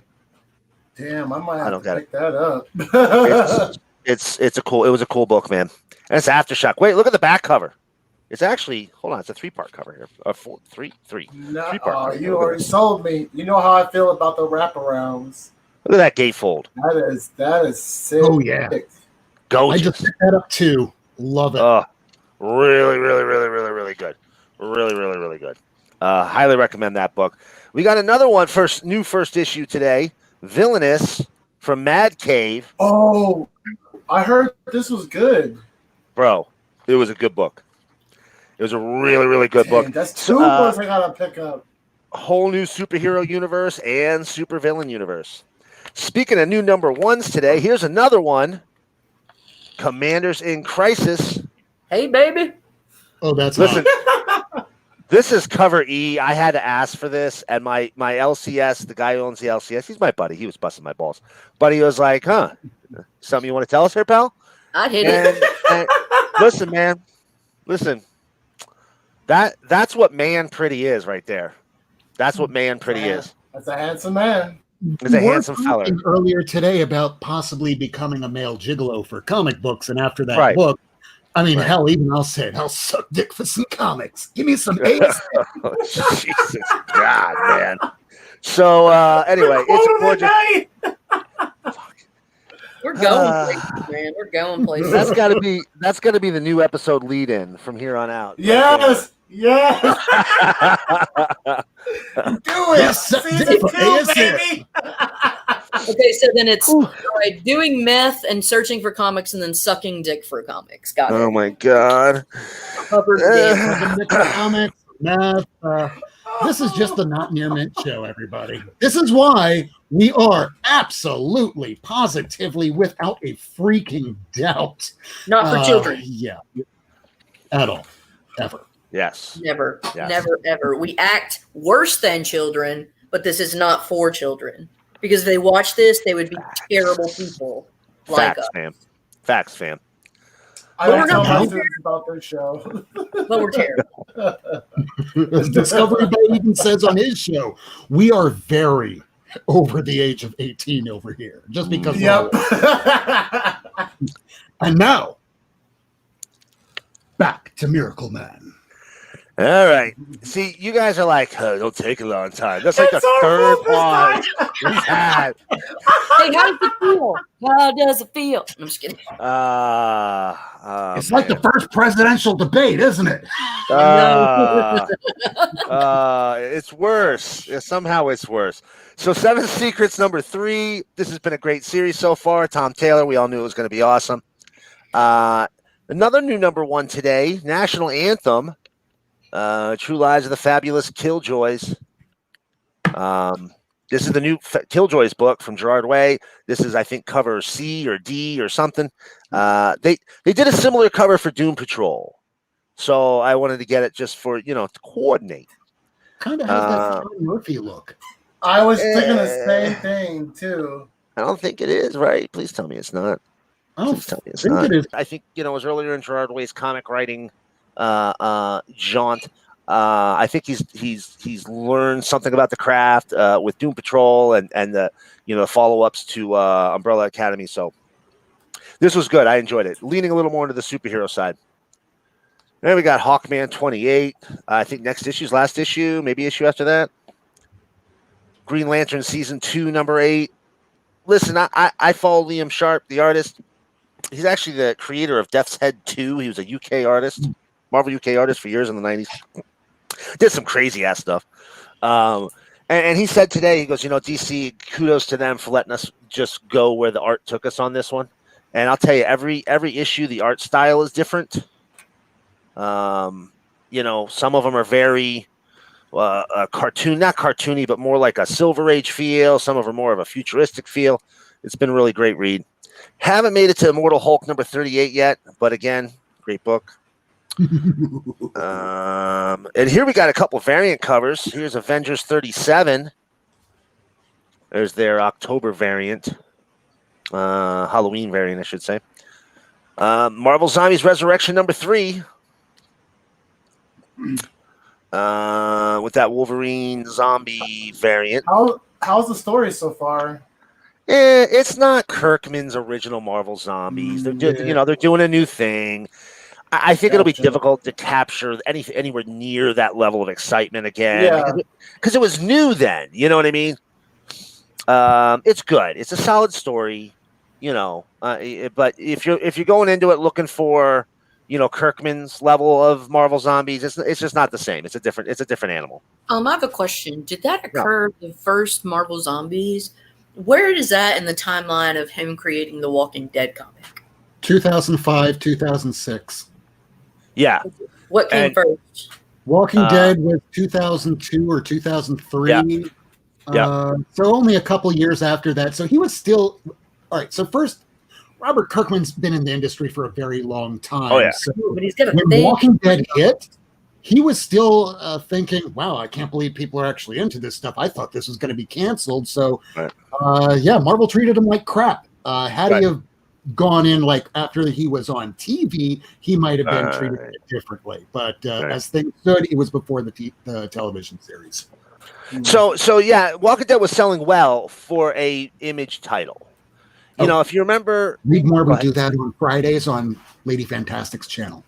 Damn, I might have don't to get pick that up. It was a cool book, man. And it's Aftershock. Wait, look at the back cover. It's actually, hold on, it's a 3-part cover here. Three. No, Three-part cover. you already sold me. You know how I feel about the wraparounds. Look at that gatefold. That is sick. Oh, yeah. Gorgeous. I just picked that up too. Love it. Really, really, really, really, really good. Really, really, really good. Highly recommend that book. We got another one, new first issue today. Villainous from Mad Cave. Oh, I heard this was good. Bro, it was a good book. It was a really, really good book. That's 2 books I gotta pick up. Whole new superhero universe and supervillain universe. Speaking of new number 1s today, here's another one. Commanders in Crisis. Hey, baby. Oh, that's Listen. hot. This is cover E. I had to ask for this, and my LCS, the guy who owns the LCS, he's my buddy. He was busting my balls, but he was like, "Huh, something you want to tell us here, pal?" I'd hit it. And listen, man, listen. That's what man pretty is right there. That's what man pretty is. That's a handsome man. He's a We were handsome fella. talking earlier today about possibly becoming a male gigolo for comic books, and after that Right. book, I mean, Right. hell, even I'll say it. I'll suck dick for some comics. Give me some A's. Oh, Jesus God, man. So anyway, it's a gorgeous. We're going places, man. We're going places. That's got to be the new episode lead in from here on out. Yes. Yes. Do it. Suck dick for A's. Baby. Okay, so then it's all right, doing meth and searching for comics and then sucking dick for comics. Got it. Oh my God. Covered dick. Comics, math. This is just the Not Near Mint show, everybody. This is why we are absolutely, positively, without a freaking doubt. Not for children. Yeah. At all. Ever. Yes. Never. Yes. Never, ever. We act worse than children, but this is not for children. Because if they watch this, they would be terrible people like Facts, us. fam. Facts, fam. I don't tell my Well, students about this show. But we're terrible. As Discovery Bay even says on his show, we are very over the age of 18 over here. Just because. Yep. And now, back to Miracleman. All right. See, you guys are like, oh, it'll take a long time. That's like It's the our third focus one time. we've had. Hey, how does it feel? How does it feel? I'm just kidding. It's like the first presidential debate, isn't it? It's worse. Somehow it's worse. So 7 Secrets number 3. This has been a great series so far. Tom Taylor, we all knew it was going to be awesome. Another new number 1 today, National Anthem, True Lives of the Fabulous Killjoys. This is the new Killjoys book from Gerard Way. This is, I think, cover C or D or something. They did a similar cover for Doom Patrol. So I wanted to get it just for, to coordinate. Kind of has that Freddie Murphy look. I was thinking the same thing too. I don't think it is, right? Please tell me it's not. I don't Please tell me it's think not. it is. I think, it was earlier in Gerard Way's comic writing jaunt. I think he's learned something about the craft with Doom Patrol and the follow-ups to Umbrella Academy. So this was good. I enjoyed it. Leaning a little more into the superhero side. Then we got Hawkman 28. I think next issue's last issue, maybe issue after that. Green Lantern season 2, number 8. Listen, I follow Liam Sharp, the artist. He's actually the creator of Death's Head 2. He was a UK artist, Marvel UK artist for years in the 90s. Did some crazy ass stuff. And he said today, he goes, DC, kudos to them for letting us just go where the art took us on this one. And I'll tell you, every issue, the art style is different. Some of them are very not cartoony, but more like a Silver Age feel. Some of them are more of a futuristic feel. It's been a really great read. Haven't made it to Immortal Hulk number 38 yet, but again, great book. And here we got a couple variant covers. Here's Avengers 37. There's their October variant, Halloween variant, I should say. Marvel Zombies Resurrection number 3. With that Wolverine zombie variant. How's the story so far? It's not Kirkman's original Marvel Zombies. They're doing a new thing. I think it'll be difficult to capture anywhere near that level of excitement again. Because it was new then. You know what I mean? It's good. It's a solid story. But if you're going into it looking for Kirkman's level of Marvel Zombies, it's just not the same. It's a different animal. I have a question. Did that occur the first Marvel Zombies? Where is that in the timeline of him creating the Walking Dead comic? 2005, 2006. Yeah. What came first? Walking Dead was 2002 or 2003. Yeah. So only a couple years after that. So he was still all right. So first, Robert Kirkman's been in the industry for a very long time. Oh yeah. So but he's got when Walking Dead hit, he was still thinking, "Wow, I can't believe people are actually into this stuff. I thought this was going to be canceled." So, Marvel treated him like crap. Had he have gone in like after he was on TV, he might have been treated differently. But as things stood, it was before the television series. So Walking Dead was selling well for a Image title. If you remember, Read more. We do that on Fridays on Lady Fantastic's channel.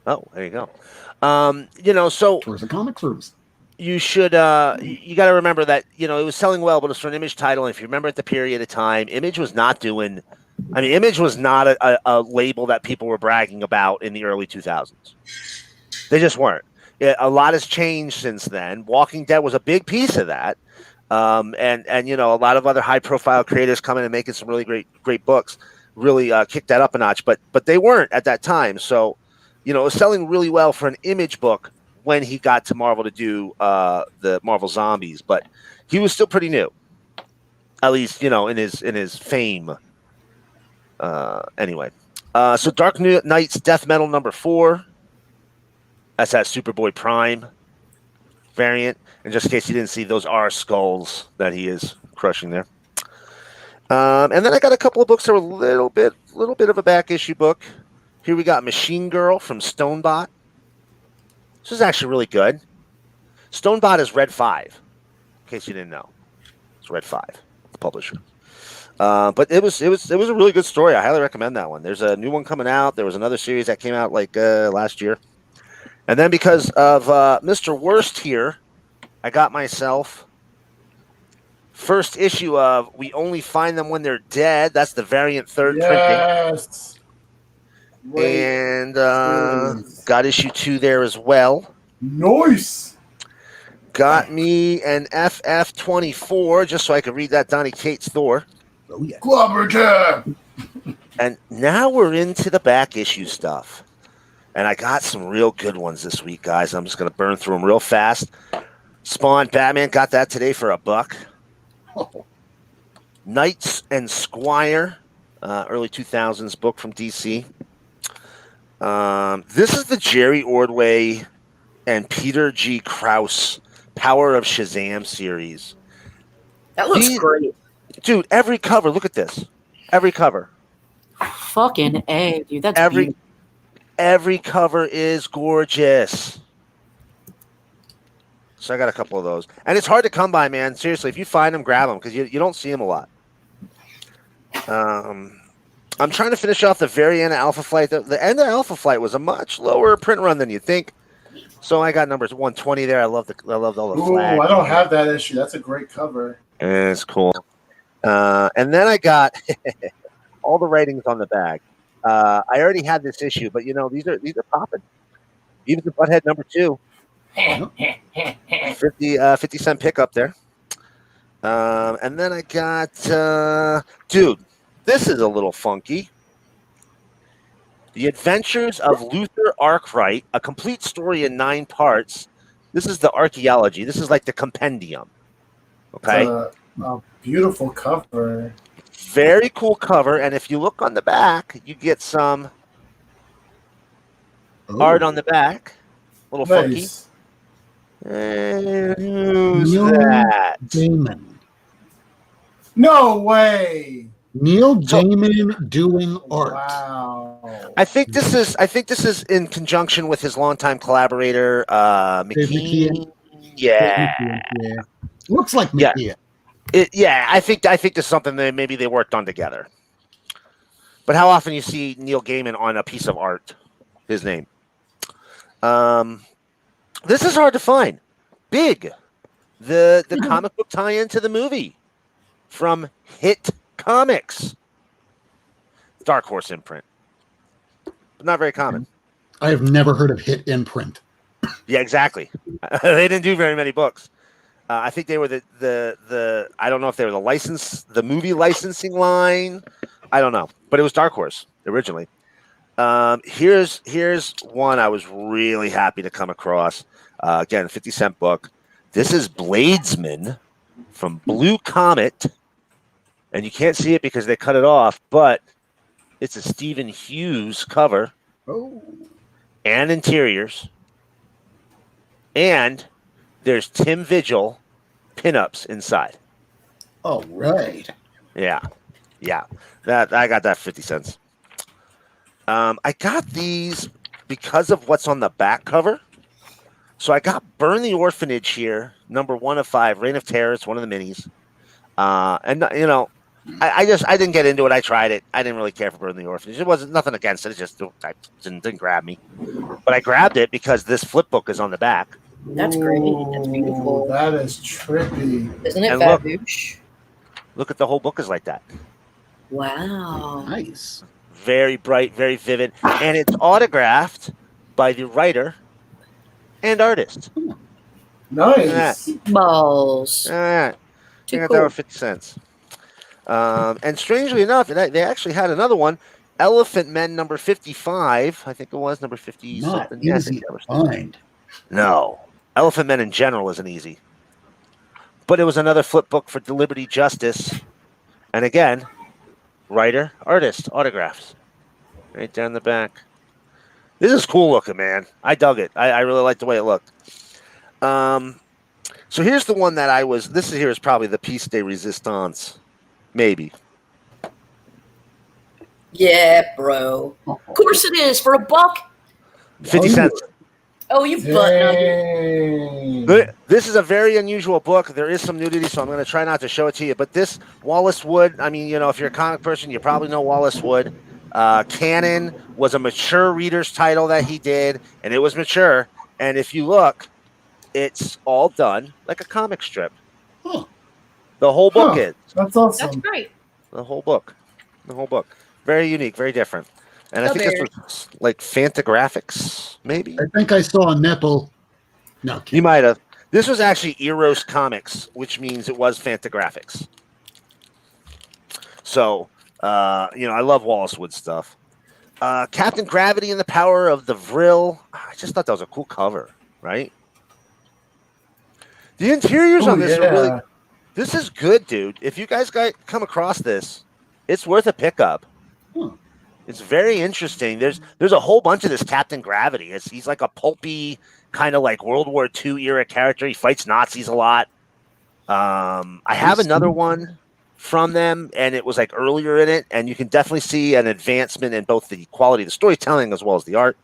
Oh, there you go. So tours the comics rooms. You should you got to remember that it was selling well, but it was for an Image title. And if you remember at the period of time, Image was not doing. I mean, Image was not a label that people were bragging about in the early 2000s. They just weren't. A lot has changed since then. Walking Dead was a big piece of that. And a lot of other high-profile creators coming and making some really great books really kicked that up a notch. But they weren't at that time. So, it was selling really well for an Image book when he got to Marvel to do the Marvel Zombies. But he was still pretty new, at least in his fame. Anyway, so Dark Knight's Death Metal number 4. That's that Superboy Prime variant. And just in case you didn't see, those are skulls that he is crushing there. And then I got a couple of books that were a little bit of a back issue book. Here we got Machine Girl from Stonebot. This is actually really good. Stonebot is Red 5, in case you didn't know. It's Red 5, the publisher. But it was a really good story. I highly recommend that one. There's a new one coming out. There was another series that came out last year. And then because of Mr. Worst here, I got myself first issue of We Only Find Them When They're Dead. That's the variant third printing. And got issue 2 there as well. Nice. Got me an FF24 just so I could read that Donny Cates Thor. Oh yeah. Clobber time. And now we're into the back issue stuff. And I got some real good ones this week, guys. I'm just going to burn through them real fast. Spawn Batman, got that today for $1. Oh. Knights and Squire, early 2000s book from DC. This is the Jerry Ordway and Peter G. Krause Power of Shazam series. That looks great. Dude, every cover, look at this. Every cover. Fucking A, dude. That's beautiful. Every cover is gorgeous. So I got a couple of those. And it's hard to come by, man. Seriously, if you find them, grab them because you don't see them a lot. I'm trying to finish off the very end of Alpha Flight. The end of Alpha Flight was a much lower print run than you'd think. So I got numbers 120 there. I loved all the flags. I don't have that issue. That's a great cover. It's cool. And then I got all the writings on the bag. I already had this issue, but these are popping. Even the Butthead number 2, 50 cent pickup there. And then I got, dude, this is a little funky. The Adventures of Luther Arkwright, a complete story in 9 parts. This is the archaeology. This is like the compendium. Okay. A beautiful cover. Very cool cover. And if you look on the back, you get some art on the back. A little funky. And who's that? Gaiman. No way. Neil Gaiman doing art. Wow. I think this is in conjunction with his longtime collaborator, McKean. Yeah. Looks like McKean. I think this is something that maybe they worked on together. But how often you see Neil Gaiman on a piece of art? His name. This is hard to find. Big, the comic book tie-in to the movie from Hit Comics. Dark Horse imprint, but not very common. I have never heard of Hit imprint. Yeah, exactly. They didn't do very many books. I think they were the I don't know if they were the movie licensing line. I don't know, but it was Dark Horse originally. Here's one I was really happy to come across. Again, 50-cent book. This is Bladesman from Blue Comet, and you can't see it because they cut it off, but it's a Stephen Hughes cover and interiors, and there's Tim Vigil pinups inside. Oh, right. Yeah. That I got that 50 cents. I got these because of what's on the back cover. So I got Burn the Orphanage here, number 1 of 5, Reign of Terror. It's one of the minis. And you know, I didn't get into it. I tried it. I didn't really care for Burn the Orphanage. It wasn't nothing against it. It just didn't grab me. But I grabbed it because this flip book is on the back. That's great. That's beautiful. That is trippy. Isn't it And faboosh? Look at the whole book is like that. Wow. Nice. Very bright, very vivid, and it's autographed by the writer and artist. Nice. Balls. All right. Too I got cool. that for 50 cents. And strangely enough, they actually had another one, Elephant Men number 55. I think it was number 50 Not something. Yeah, I easy think that to was- find. No. Elephant Men in general isn't easy. But it was another flip book for Liberty Justice. And again, writer, artist, autographs. Right down the back. This is cool looking, man. I dug it. I really like the way it looked. So here's the one that this is probably the piece de resistance. Maybe. Yeah, bro. Of course it is. For $1. 50 cents. Oh, you button. Dang. This is a very unusual book. There is some nudity, so I'm going to try not to show it to you. But this, Wallace Wood, I mean, if you're a comic person, you probably know Wallace Wood. Canon was a mature reader's title that he did, and it was mature. And if you look, it's all done like a comic strip. Huh. The whole book is. That's That's awesome. great. The whole book. Very unique, very different. And I think this was like Fantagraphics, maybe? I think I saw a nipple. No, You might have. This was actually Eros Comics, which means it was Fantagraphics. So, I love Wallace Wood stuff. Captain Gravity and the Power of the Vril. I just thought that was a cool cover, right? The interiors on this are really... This is good, dude. If you guys come across this, it's worth a pickup. Huh. It's very interesting. There's a whole bunch of this Captain Gravity. He's like a pulpy, kind of like World War II era character. He fights Nazis a lot. I have another one from them, and it was like earlier in it, and you can definitely see an advancement in both the quality of the storytelling as well as the art.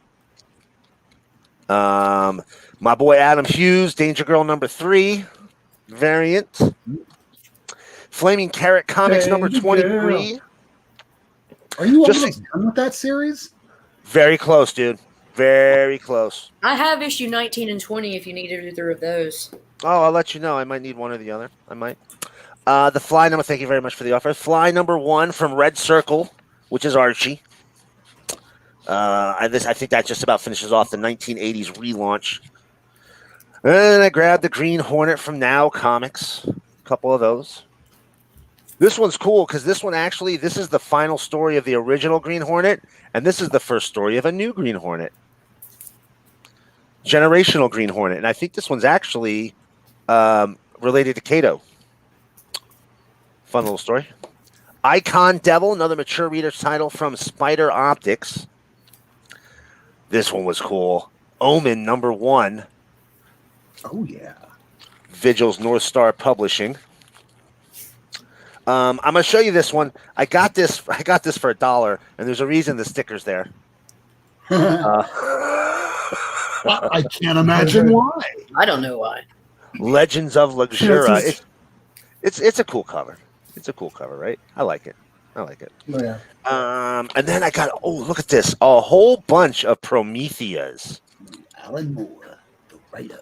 My boy Adam Hughes, Danger Girl number 3 variant. Flaming Carrot Comics number 23. Are you Just- almost done with that series? Very close, dude. Very close. I have issue 19 and 20 if you need either of those. Oh, I'll let you know. I might need one or the other. I might. The Fly number, thank you very much for the offer. Fly number 1 from Red Circle, which is Archie. I think that just about finishes off the 1980s relaunch. And I grabbed the Green Hornet from Now Comics. couple of those. This one's cool because this is the final story of the original Green Hornet, and this is the first story of a new Green Hornet. Generational Green Hornet. And I think this one's actually related to Kato. Fun little story. Icon Devil, another mature reader's title from Spider Optics. This one was cool. Omen #1. Oh, yeah. Vigil's North Star Publishing. I'm going to show you this one. I got this for $1, and there's a reason the sticker's there. I can't imagine why. I don't know why. Legends of Luxura. It's a cool cover. It's a cool cover, right? I like it. Oh, yeah. And then I got, look at this. A whole bunch of Prometheas. Alan Moore, the writer.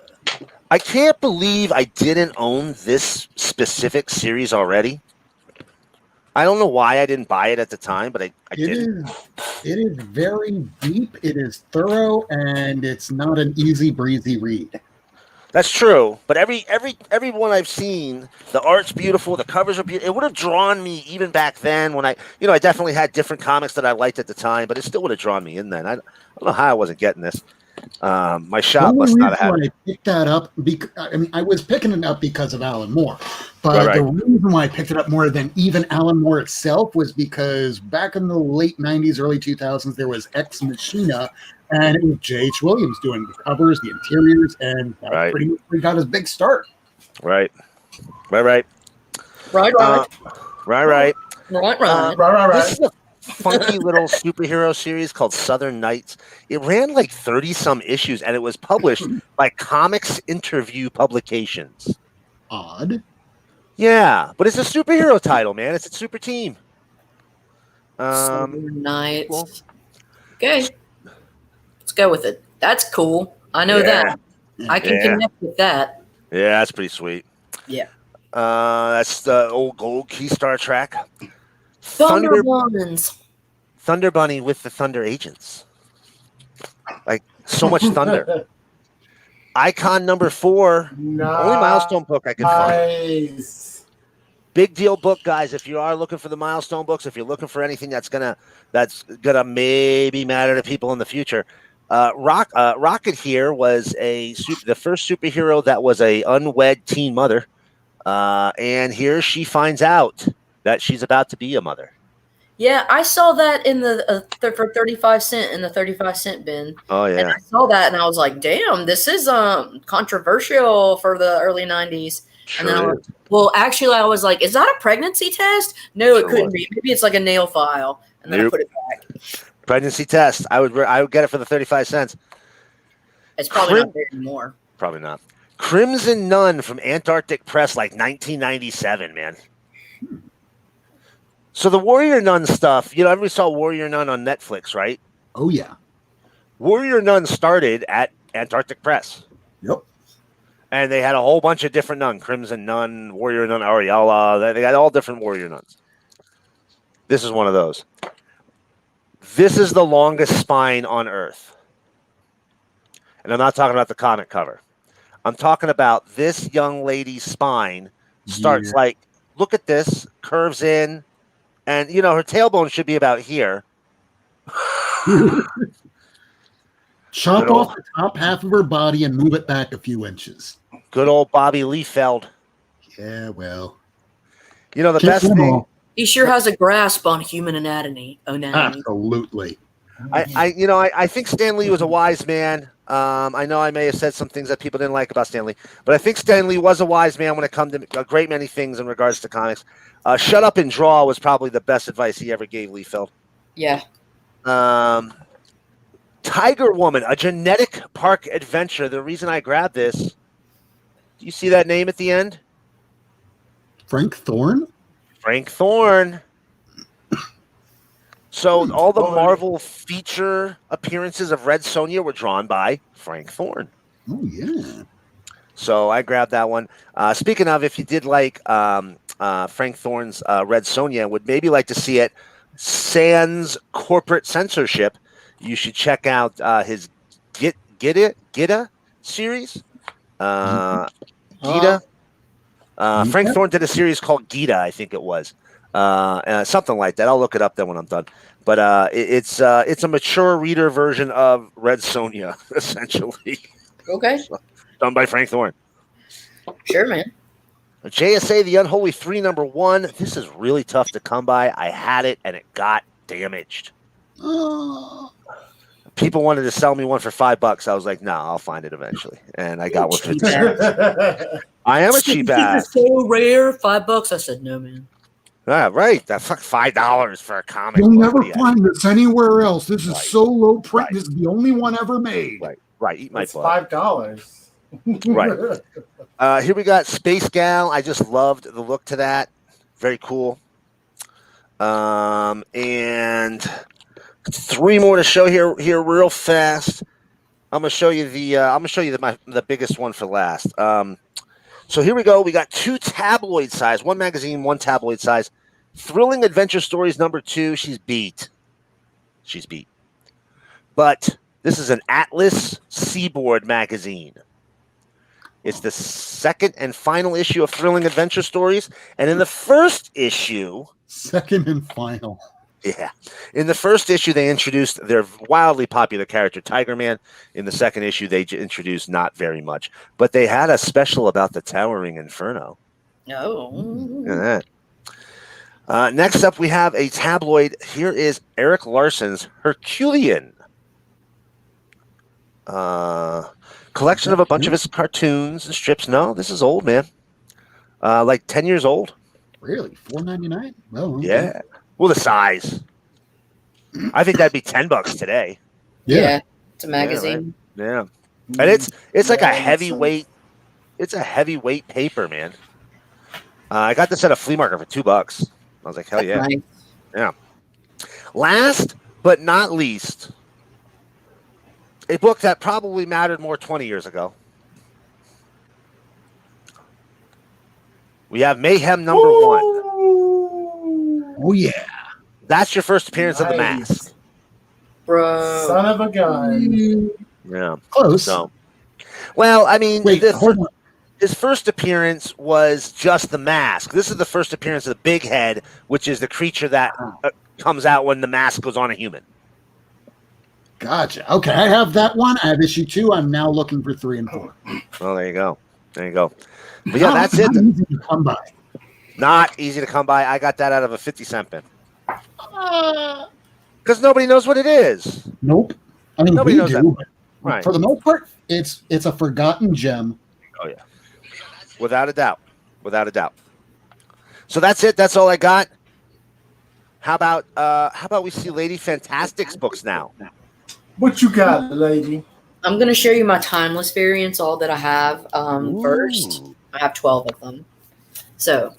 I can't believe I didn't own this specific series already. I don't know why I didn't buy it at the time, but I did. It is very deep. It is thorough, and it's not an easy breezy read. That's true, but every one I've seen, the art's beautiful, the covers are beautiful. It would have drawn me even back then when I definitely had different comics that I liked at the time, but it still would have drawn me in then. I don't know how I wasn't getting this. My shop must not have had it. I picked that up I was picking it up because of Alan Moore, but the reason why I picked it up more than even Alan Moore itself was because back in the late 90s, early 2000s, there was Ex Machina, and it was J.H. Williams doing the covers, the interiors, and pretty much got his big start. Right. Right. This is a funky little superhero series called Southern Knights. It ran like 30-some issues, and it was published by Comics Interview Publications. Odd. Yeah, but it's a superhero title, man. It's a super team. Southern Knights. Okay. Let's go with it. That's cool. I know that. I can connect with that. Yeah, that's pretty sweet. Yeah. That's the old Keystar track. Thunder Bunny with the Thunder Agents. Like, so much thunder. Icon #4. Only milestone book I can find. Big deal book, guys. If you are looking for the milestone books, if you're looking for anything that's gonna maybe matter to people in the future, Rocket here was the first superhero that was a unwed teen mother, and here she finds out that she's about to be a mother. Yeah, I saw that in the for 35 cents in the 35-cent bin. Oh yeah, and I saw that and I was like, "Damn, this is controversial for the early 90s." Sure. And then I was like, "Is that a pregnancy test?" No, it couldn't be. Maybe it's like a nail file. And then I put it back. Pregnancy test. I would get it for the 35 cents. It's probably not there anymore. Probably not. Crimson Nun from Antarctic Press, like 1997, man. So the Warrior Nun stuff, everybody saw Warrior Nun on Netflix, right? Oh, yeah. Warrior Nun started at Antarctic Press. Yep. And they had a whole bunch of different nun. Crimson Nun, Warrior Nun, Ariella. They got all different Warrior Nuns. This is one of those. This is the longest spine on Earth. And I'm not talking about the comic cover. I'm talking about this young lady's spine starts like, look at this, curves in. And, her tailbone should be about here. Chop off the top half of her body and move it back a few inches. Good old Bobby Liefeld. Yeah, well. The best thing. He sure has a grasp on human anatomy. Absolutely. I think Stan Lee was a wise man. I know I may have said some things that people didn't like about Stan Lee, but I think Stan Lee was a wise man when it comes to a great many things in regards to comics. Shut up and draw was probably the best advice he ever gave Liefeld. Yeah. Tiger Woman, a genetic park adventure. The reason I grabbed this, do you see that name at the end? Frank Thorne? Frank Thorne. So all the Marvel feature appearances of Red Sonja were drawn by Frank Thorne. Oh, yeah. So I grabbed that one. Speaking of, if you did like Frank Thorne's Red Sonja and would maybe like to see it sans corporate censorship, you should check out his Gita series. Gita. Frank Thorne did a series called Gita, I think it was. Something like that. I'll look it up then when I'm done. But it's a mature reader version of Red Sonja, essentially. Okay. Done by Frank Thorne. Sure, man. JSA The Unholy 3 #1. This is really tough to come by. I had it and it got damaged. People wanted to sell me one for $5. I was like, no, I'll find it eventually. And I got one for $10. I am a cheap ass. It's so rare. $5. I said, no, man. Ah, right. That's like $5 for a comic. You'll never find this anywhere else. This is so low print. This is the only one ever made. Right. Eat my It's butt. $5. Right. Here we got Space Gal. I just loved the look to that. Very cool. And 3 more to show here real fast. I'm gonna show you the biggest one for last. So here we go. We got 2 tabloid size, 1 magazine, 1 tabloid size. Thrilling Adventure Stories #2. She's beat. But this is an Atlas Seaboard magazine. It's the 2nd and final issue of Thrilling Adventure Stories. And in the first issue... 2nd and final. Yeah. In the first issue, they introduced their wildly popular character, Tiger Man. In the 2nd issue, they introduced not very much. But they had a special about the Towering Inferno. Oh. Look at that. Next up, we have a tabloid. Here is Eric Larson's Herculean. Collection of a bunch of his cartoons and strips. No, this is old, man. Like 10 years old. Really? $4.99? Oh, okay. Yeah. Well, the size. I think that'd be $10 today. Yeah. It's a magazine. Yeah. And it's like a heavyweight. It's a heavyweight paper, man. I got this at a flea market for $2. I was like, hell yeah. Nice. Yeah. Last but not least, a book that probably mattered more 20 years ago. We have Mayhem #1. Oh, yeah. That's your first appearance of the Mask. Bro. Son of a gun. Yeah. Close. So, well, I mean, Wait, hold on. his first appearance was just the Mask. This is the first appearance of the Big Head, which is the creature that comes out when the mask goes on a human. Gotcha. Okay, I have that one. I have issue 2. I'm now looking for 3 and 4. Oh, there you go. There you go. But yeah, that's it. Not easy to come by. Not easy to come by. I got that out of a 50-cent bin. Because nobody knows what it is. Nope. I mean, Nobody we knows do. that. But Right. for the most part, it's a forgotten gem. Oh, yeah. Without a doubt. Without a doubt. So that's it. That's all I got. How about we see Lady Fantastic's books now? What you got, lady? I'm going to show you my timeless variants, all that I have. First, I have 12 of them. So,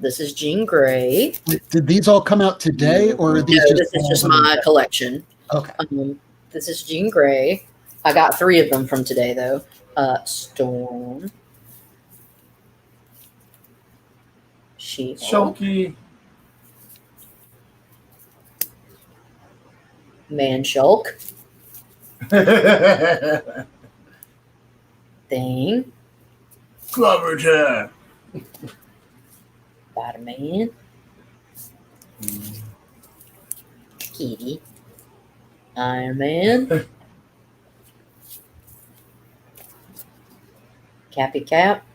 this is Jean Grey. Did these all come out today, or are these No, just this is just my collection. Okay. This is Jean Grey. I got 3 of them from today, though. Storm. She-Hulk. Chunky. Man-Shulk. Thing. Cloverton. Spider-Man. Kitty. Iron Man. Cappy Cap.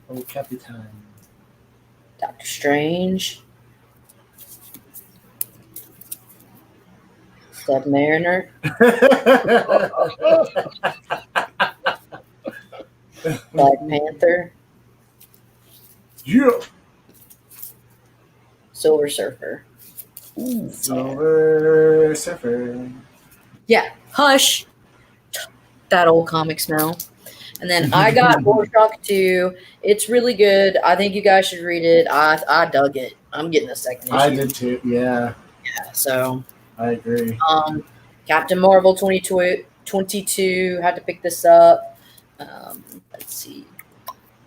Oh, Capitan. Doctor Strange. Submariner. Black Panther. Yeah. Silver Surfer. Silver Surfer. Yeah, Hush. That old comic smell. And then I got Rworstreport 2. It's really good. I think you guys should read it. I dug it. I'm getting a second issue. I did too. Yeah, So, I agree. Captain Marvel 22 had to pick this up. Let's see.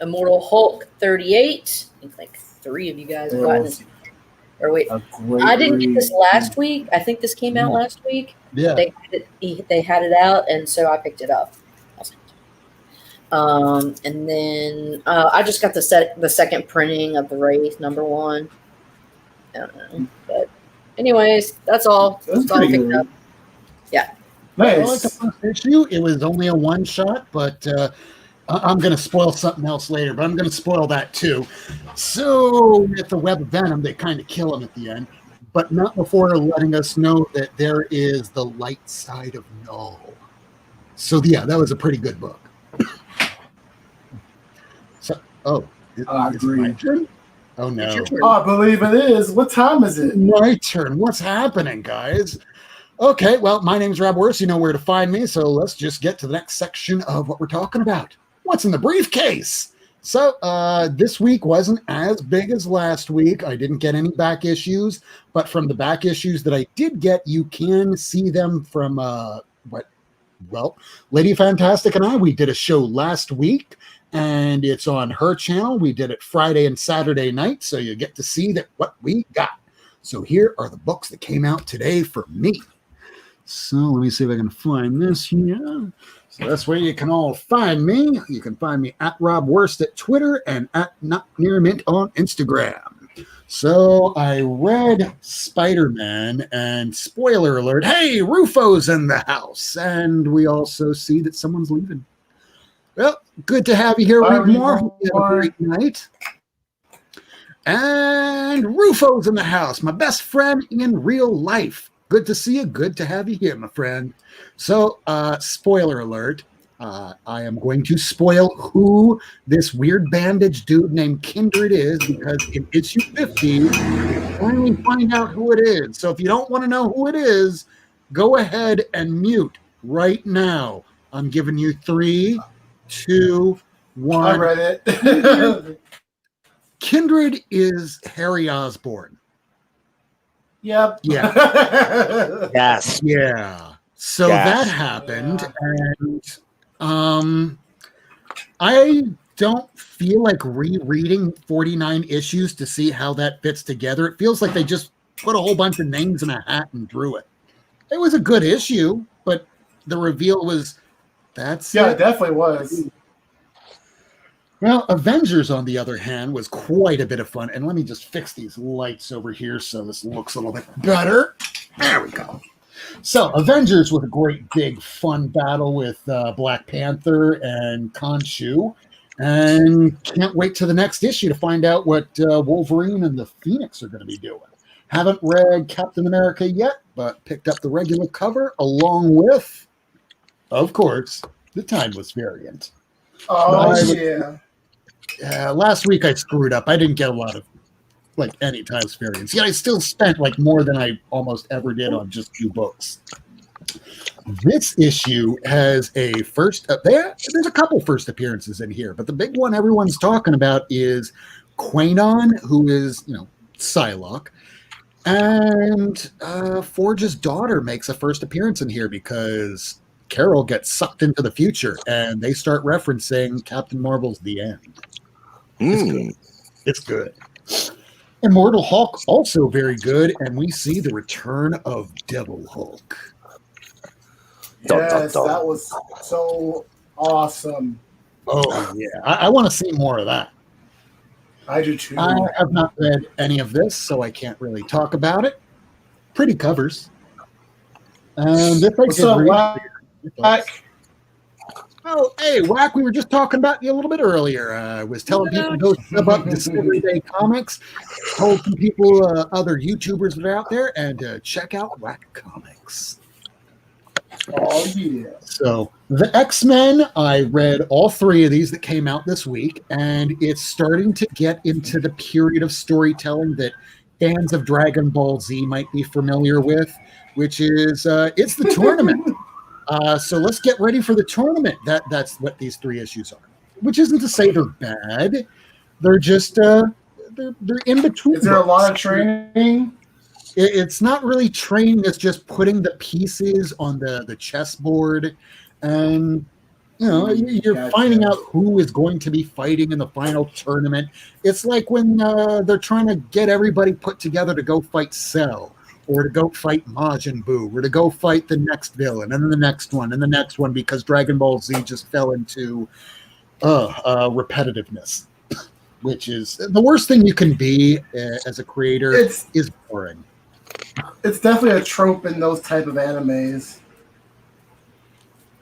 Immortal Hulk 38. I think like 3 of you guys have gotten this. Or wait, I didn't get this last week. I think this came out last week. Yeah. They had it out, and so I picked it up. And then I just got the second printing of the Wraith #1. I don't know, but anyways, that's all. That's all pretty picked good. up. Yeah. I like the Nice. first issue. It was only a one shot, but I'm going to spoil something else later, but I'm going to spoil that too. So with the Web of Venom, they kind of kill him at the end, but not before letting us know that there is the light side of Null. So yeah, that was a pretty good book. So, I agree. my turn? Oh no. It's your turn. Oh, I believe it is. What time is it? My turn. What's happening, guys? Okay, well, my name's Rworstreport. You know where to find me, so let's just get to the next section of what we're talking about. What's in the briefcase? So this week wasn't as big as last week. I didn't get any back issues, but from the back issues that I did get, you can see them from Lady Fantastic and we did a show last week, and it's on her channel. We did it Friday and Saturday night, so you get to see that what we got. So here are the books that came out today for me. So let me see if I can find this here. So that's where you can all find me. You can find me at Rworst at Twitter and at Not Near Mint on Instagram. So I read Spider-Man, and spoiler alert, hey, Rufo's in the house. And we also see that someone's leaving. Well, good to have you here, Bye, Reed Moore. Reed You have a great night. And Rufo's in the house, my best friend in real life. Good to see you. Good to have you here, my friend. So, spoiler alert. I am going to spoil who this weird bandage dude named Kindred is, because in issue 50, we finally find out who it is. So if you don't want to know who it is, go ahead and mute right now. I'm giving you 3, 2, 1. I read it. Kindred is Harry Osborn. Yep. Yeah. Yes. Yeah. So Yes. that happened, and I don't feel like rereading 49 issues to see how that fits together. It feels like they just put a whole bunch of names in a hat and drew it. It was a good issue, but the reveal was Yeah, it definitely was. Well, Avengers, on the other hand, was quite a bit of fun. And let me just fix these lights over here so this looks a little bit better. There we go. So, Avengers was a great, big, fun battle with Black Panther and Khonshu. And can't wait to the next issue to find out what Wolverine and the Phoenix are going to be doing. Haven't read Captain America yet, but picked up the regular cover along with, of course, the Timeless variant. Oh, yeah. Last week I screwed up. I didn't get a lot of any Timeless variants. Yet I still spent more than I almost ever did on just 2 books. This issue has a first. There's a couple first appearances in here, but the big one everyone's talking about is Quanon, who is Psylocke, and Forge's daughter makes a first appearance in here because Carol gets sucked into the future, and they start referencing Captain Marvel's The End. It's good. Immortal Hulk, also very good, and we see the return of Devil Hulk. Yes, that was so awesome. Oh, yeah. I want to see more of that. I do too. I have not read any of this, so I can't really talk about it. Pretty covers. And this What's up, Whack? Oh, hey, Whack, we were just talking about you a little bit earlier. I was telling people to go sub up Discovery Day Comics, told some people, other YouTubers that are out there, and check out Whack Comics. Oh, yeah. So, the X-Men, I read all 3 of these that came out this week, and it's starting to get into the period of storytelling that fans of Dragon Ball Z might be familiar with, which is, it's the tournament. So let's get ready for the tournament. That's what these 3 issues are. Which isn't to say they're bad. They're just they're in between. Is there a lot of training? It's not really training. It's just putting the pieces on the chessboard, and you're finding out who is going to be fighting in the final tournament. It's like when they're trying to get everybody put together to go fight Cell, or to go fight Majin Buu, or to go fight the next villain, and then the next one, and the next one, because Dragon Ball Z just fell into repetitiveness, which is the worst thing you can be as a creator. Is boring. It's definitely a trope in those type of animes.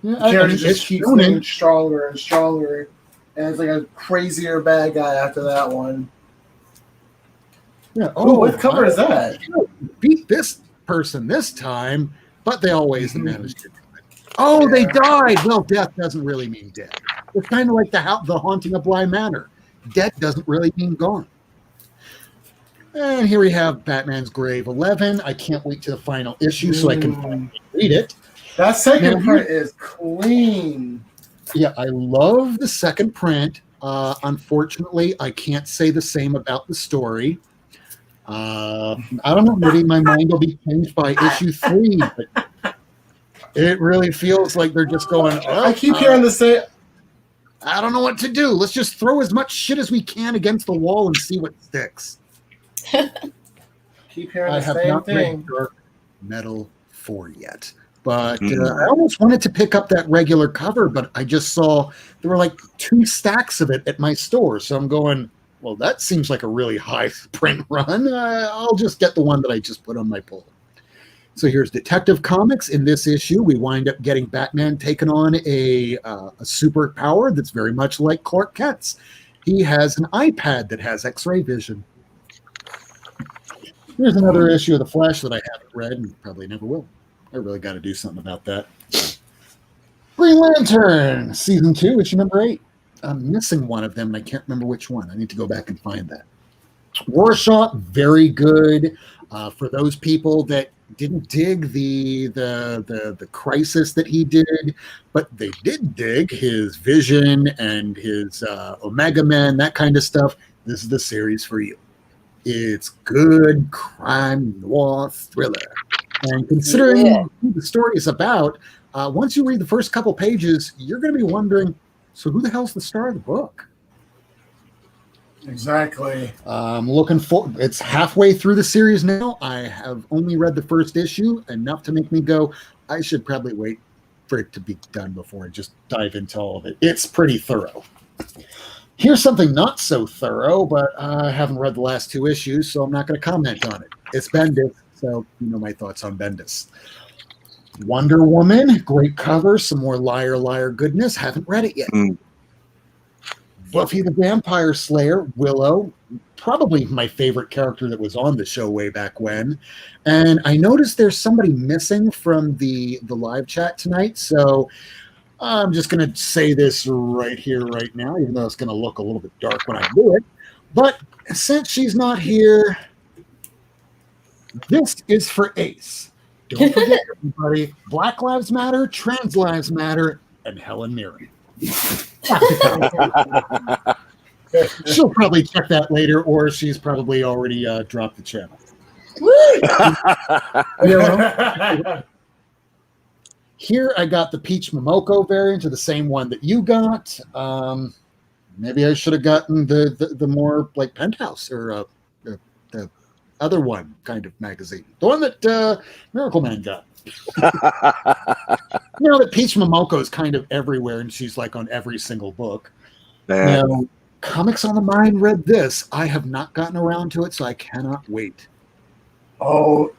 Yeah, The character just keeps getting stronger and stronger, and it's like a crazier bad guy after that one. Yeah. Oh, what cover is that? Beat this person this time, but they always managed to do it. Oh, they died. Well, death doesn't really mean dead. It's kind of like the Haunting of Bly Manor. Dead doesn't really mean gone. And here we have Batman's Grave 11. I can't wait to the final issue so I can finally read it. That second print is clean. Yeah, I love the second print. Unfortunately, I can't say the same about the story. I don't know, maybe my mind will be changed by issue 3, but it really feels like they're just going, I keep hearing the same. I don't know what to do. Let's just throw as much shit as we can against the wall and see what sticks. Keep hearing I the have same not thing. read Dark Metal 4 yet. But I almost wanted to pick up that regular cover, but I just saw there were like 2 stacks of it at my store. So I'm going, well, that seems like a really high print run. I'll just get the one that I just put on my pull. So here's Detective Comics. In this issue, we wind up getting Batman taking on a superpower that's very much like Clark Kent's. He has an iPad that has X-ray vision. Here's another issue of The Flash that I haven't read and probably never will. I really got to do something about that. Green Lantern, Season 2, issue number 8. I'm missing one of them, and I can't remember which one. I need to go back and find that. Rorschach, very good. For those people that didn't dig the crisis that he did, but they did dig his Vision and his Omega Men, that kind of stuff, this is the series for you. It's good crime noir thriller. And considering who the story is about, once you read the first couple pages, you're going to be wondering, so who the hell's the star of the book? Exactly. Looking for it's halfway through the series now. I have only read the first issue, enough to make me go, I should probably wait for it to be done before I just dive into all of it. It's pretty thorough. Here's something not so thorough, but I haven't read the last 2 issues, so I'm not going to comment on it. It's Bendis, so you know my thoughts on Bendis. Wonder Woman, great cover, some more liar goodness. Haven't read it yet. Buffy the Vampire Slayer, Willow, probably my favorite character that was on the show way back when. And I noticed there's somebody missing from the live chat tonight, so I'm just going to say this right here, right now, even though it's going to look a little bit dark when I do it. But since she's not here, this is for Ace. Don't forget, everybody, Black Lives Matter, Trans Lives Matter, and Helen Mirren. She'll probably check that later, or she's probably already dropped the channel. Here I got the Peach Momoko variant, or the same one that you got. Maybe I should have gotten the more like Penthouse or the other one kind of magazine, the one that Miracleman got. You know that Peach Momoko is kind of everywhere, and she's like on every single book. Now, Comics on the Mind read this. I have not gotten around to it, so I cannot wait. Oh,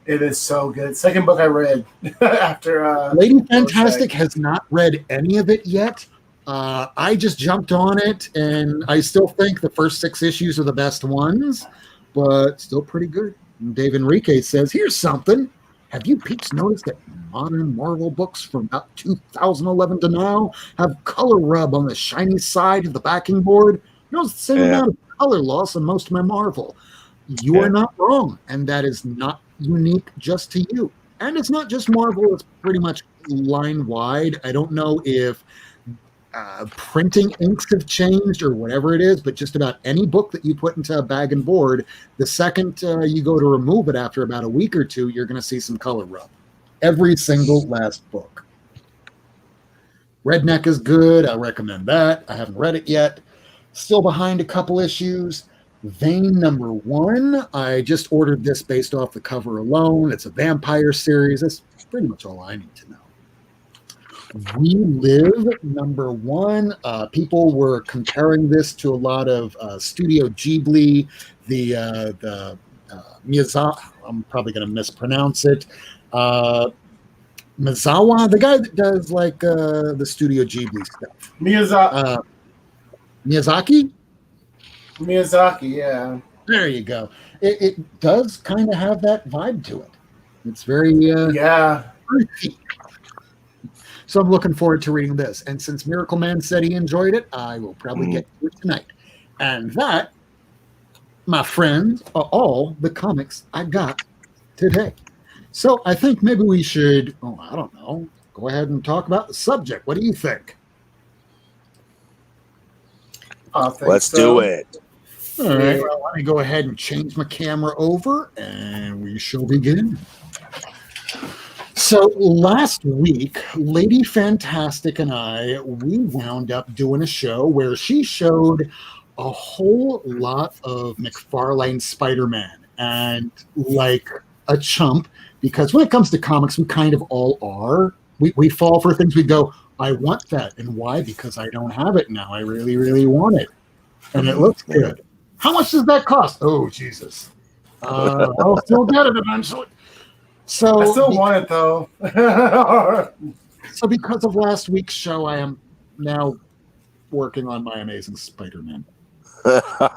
it is so good. Second book I read after Lady Fantastic has not read any of it yet. I just jumped on it, and I still think the first 6 issues are the best ones, but still pretty good. And Dave Enrique says, here's something. Have you peeps noticed that modern Marvel books from about 2011 to now have color rub on the shiny side of the backing board? Notice the same amount of color loss on most of my Marvel. You are not wrong, and that is not unique just to you. And it's not just Marvel, it's pretty much line-wide. I don't know if printing inks have changed or whatever it is, but just about any book that you put into a bag and board, the second you go to remove it after about a week or 2, you're going to see some color rub. Every single last book. Redneck is good. I recommend that. I haven't read it yet. Still behind a couple issues. Vein number 1. I just ordered this based off the cover alone. It's a vampire series. That's pretty much all I need to know. We Live #1. People were comparing this to a lot of Studio Ghibli, the Miyazaki. I'm probably going to mispronounce it. Mizawa, the guy that does like the Studio Ghibli stuff. Miyazaki? Miyazaki, yeah. There you go. It does kind of have that vibe to it. It's very yeah. earthy. So I'm looking forward to reading this. And since Miracleman said he enjoyed it, I will probably get to it tonight. And that, my friends, are all the comics I got today. So I think maybe we should, I don't know, go ahead and talk about the subject. What do you think? Let's do it. All right. Well, let me go ahead and change my camera over, and we shall begin. So last week, Lady Fantastic and I, we wound up doing a show where she showed a whole lot of McFarlane Spider-Man, and like a chump, because when it comes to comics, we kind of all are. We fall for things. We go, I want that. And why? Because I don't have it now. I really, really want it. And it looks good. How much does that cost? Oh, Jesus. I'll still get it eventually. So I still want it, though. So because of last week's show, I am now working on my Amazing Spider-Man. That'll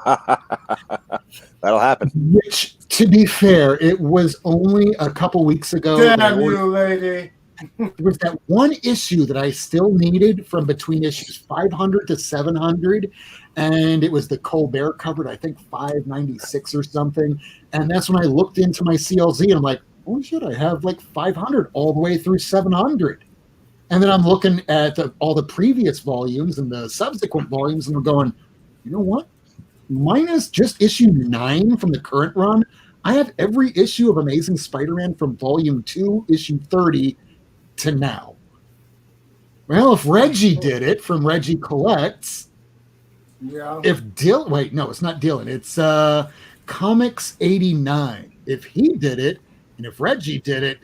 happen. Which, to be fair, it was only a couple weeks ago. Damn you, lady. There was that one issue that I still needed from between issues 500 to 700, and it was the Colbert covered, I think 596 or something. And that's when I looked into my CLZ and I'm like, oh shit, I have like 500 all the way through 700. And then I'm looking at all the previous volumes and the subsequent volumes, and I'm going, you know what? Minus just issue 9 from the current run, I have every issue of Amazing Spider-Man from volume 2, issue 30 to now. Well, if Reggie did it from Reggie Collects, yeah. If Dylan, wait, no, it's not Dylan, it's Comics 89. If he did it, and if Reggie did it,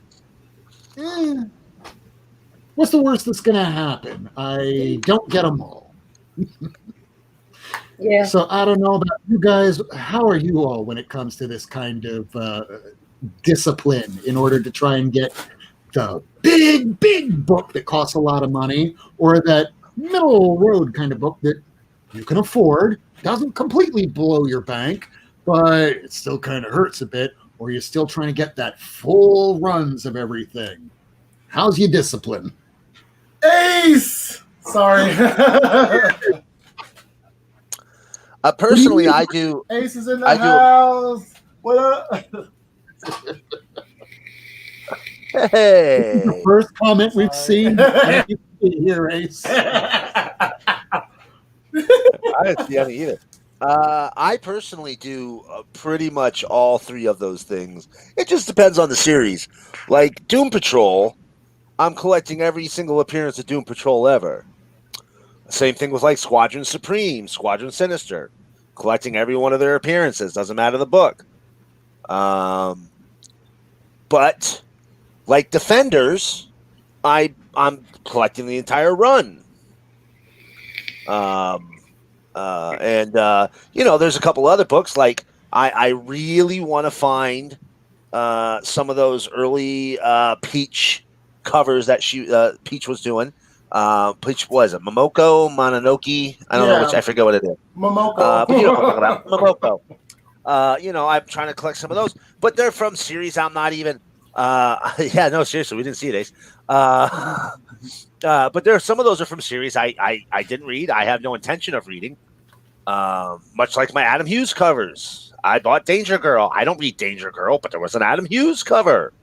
what's the worst that's going to happen? I don't get them all. Yeah. So I don't know about you guys. How are you all when it comes to this kind of discipline in order to try and get the big book that costs a lot of money, or that middle road kind of book that you can afford, doesn't completely blow your bank, but it still kind of hurts a bit, or you're still trying to get that full runs of everything? How's your discipline? Ace! Sorry. Personally, I do. Ace is in the house. What up? Hey. The first comment we've seen here, Ace. I didn't see any either. I personally do pretty much all 3 of those things. It just depends on the series. Like Doom Patrol, I'm collecting every single appearance of Doom Patrol ever. Same thing with like Squadron Supreme, Squadron Sinister. Collecting every one of their appearances. Doesn't matter the book. But like Defenders, I'm collecting the entire run. There's a couple other books. Like I really want to find some of those early Peach covers that Peach was doing. Peach, was it Momoko, Mononoke? I don't know which. I forget what it is. Momoko. But you know what I'm talking about. Momoko. I'm trying to collect some of those, but they're from series I'm not even. Seriously, we didn't see it, Ace. But some of those are from series I didn't read. I have no intention of reading. Much like my Adam Hughes covers. I bought Danger Girl. I don't read Danger Girl, but there was an Adam Hughes cover.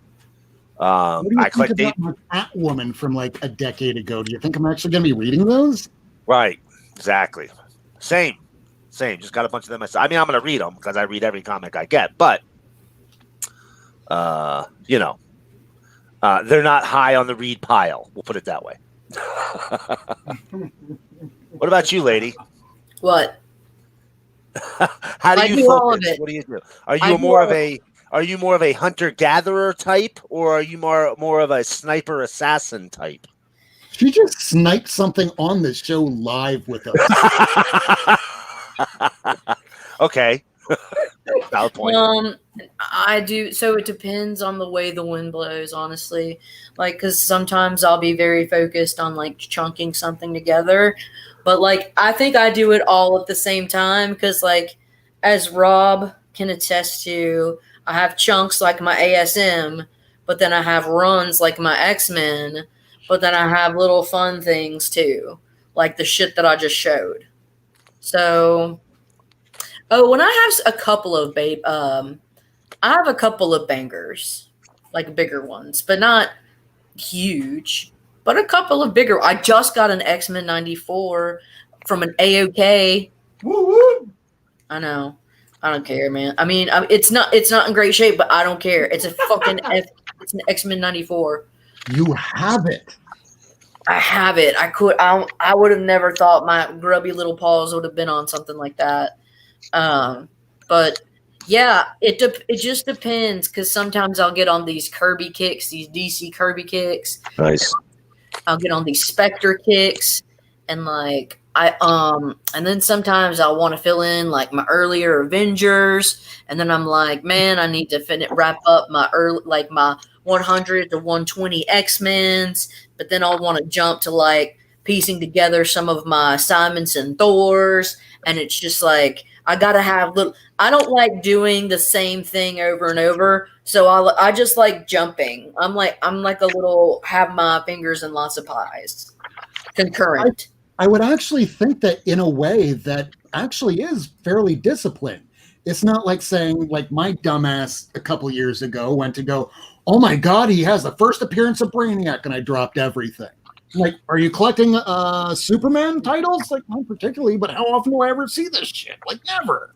What do you think about my Catwoman from like a decade ago? Do you think I'm actually going to be reading those? Right. Exactly. Same. Just got a bunch of them myself. I mean, I'm going to read them because I read every comic I get, but they're not high on the read pile. We'll put it that way. What about you, lady? What? How do you all of focus? it. What do you do? Are you more of a hunter gatherer type, or are you more of a sniper assassin type? She just sniped something on the show live with us. Okay. Valid point. I do. So it depends on the way the wind blows, honestly. Like, because sometimes I'll be very focused on like chunking something together, but like I think I do it all at the same time. Because like, as Rob can attest to, I have chunks like my ASM, but then I have runs like my X-Men, but then I have little fun things too, like the shit that I just showed. So, when I have a couple of I have a couple of bangers, like bigger ones, but not huge, but a couple of bigger. I just got an X-Men 94 from an AOK. Woo woo. I know. I don't care, man. I mean, it's not in great shape, but I don't care. It's a fucking it's an X-Men 94. You have it. I have it. I would have never thought my grubby little paws would have been on something like that. But yeah, it just depends, because sometimes I'll get on these Kirby kicks, these DC Kirby kicks. Nice. I'll get on these Spectre kicks, and like and then sometimes I'll want to fill in like my earlier Avengers, and then I'm like, man, I need to wrap up my my 100 to 120 X-Men's, but then I'll want to jump to like piecing together some of my Simonson Thors, and it's just like I gotta have little. I don't like doing the same thing over and over, so I just like jumping. I'm like a little have my fingers in lots of pies, concurrent. I would actually think that in a way that actually is fairly disciplined. It's not like saying, like my dumbass a couple years ago went to go, oh my God, he has the first appearance of Brainiac, and I dropped everything. Like, are you collecting Superman titles? Like, not particularly, but how often do I ever see this shit? Like, never.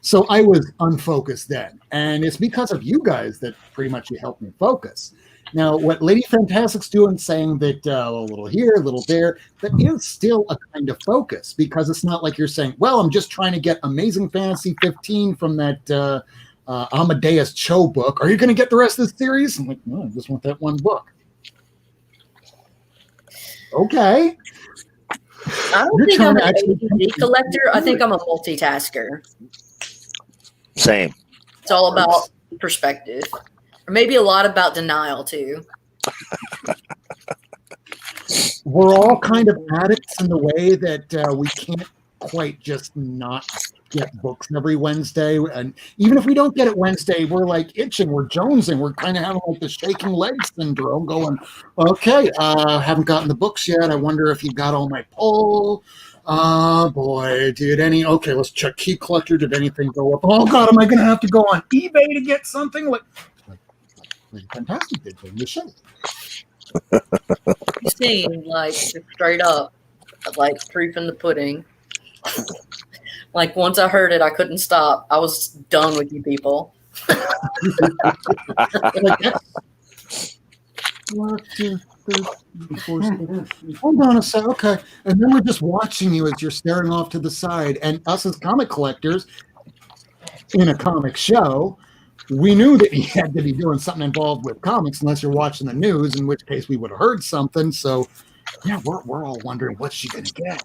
So I was unfocused then. And it's because of you guys that pretty much you helped me focus. Now, what Lady Fantastic's doing, saying that a little here, a little there, that is still a kind of focus, because it's not like you're saying, well, I'm just trying to get Amazing Fantasy 15 from that Amadeus Cho book. Are you going to get the rest of the series? I'm like, no, I just want that one book. Okay. I don't think I'm an ADD collector. I think I'm a multitasker. Same. It's all about perspective. Or maybe a lot about denial, too. We're all kind of addicts in the way that we can't quite just not get books every Wednesday. And even if we don't get it Wednesday, we're like itching, we're jonesing, we're kind of having like the shaking leg syndrome going, okay, haven't gotten the books yet. I wonder if you got all my poll. Boy, okay, let's check Key Collector. Did anything go up? Oh God, am I going to have to go on eBay to get something? Like fantastic, did the show. You seem like straight up, like proof in the pudding. Like once I heard it, I couldn't stop. I was done with you people. Hold on a sec. Okay. And then we're just watching you as you're staring off to the side. And us as comic collectors in a comic show, we knew that he had to be doing something involved with comics, unless you're watching the news, in which case we would have heard something. So, yeah, we're all wondering, what's she going to get?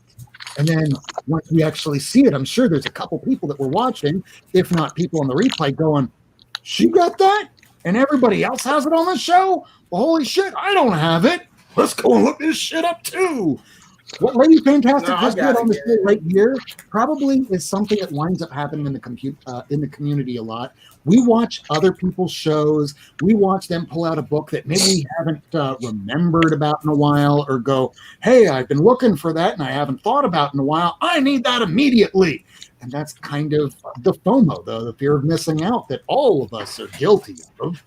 And then once we actually see it, I'm sure there's a couple people that were watching, if not people on the replay, going, she got that? And everybody else has it on the show? Well, holy shit, I don't have it. Let's go and look this shit up too. What Lady Fantastic just did on the show right here probably is something that winds up happening in the community a lot. We watch other people's shows. We watch them pull out a book that maybe we haven't remembered about in a while, or go, hey, I've been looking for that and I haven't thought about in a while. I need that immediately. And that's kind of the FOMO, the fear of missing out, that all of us are guilty of.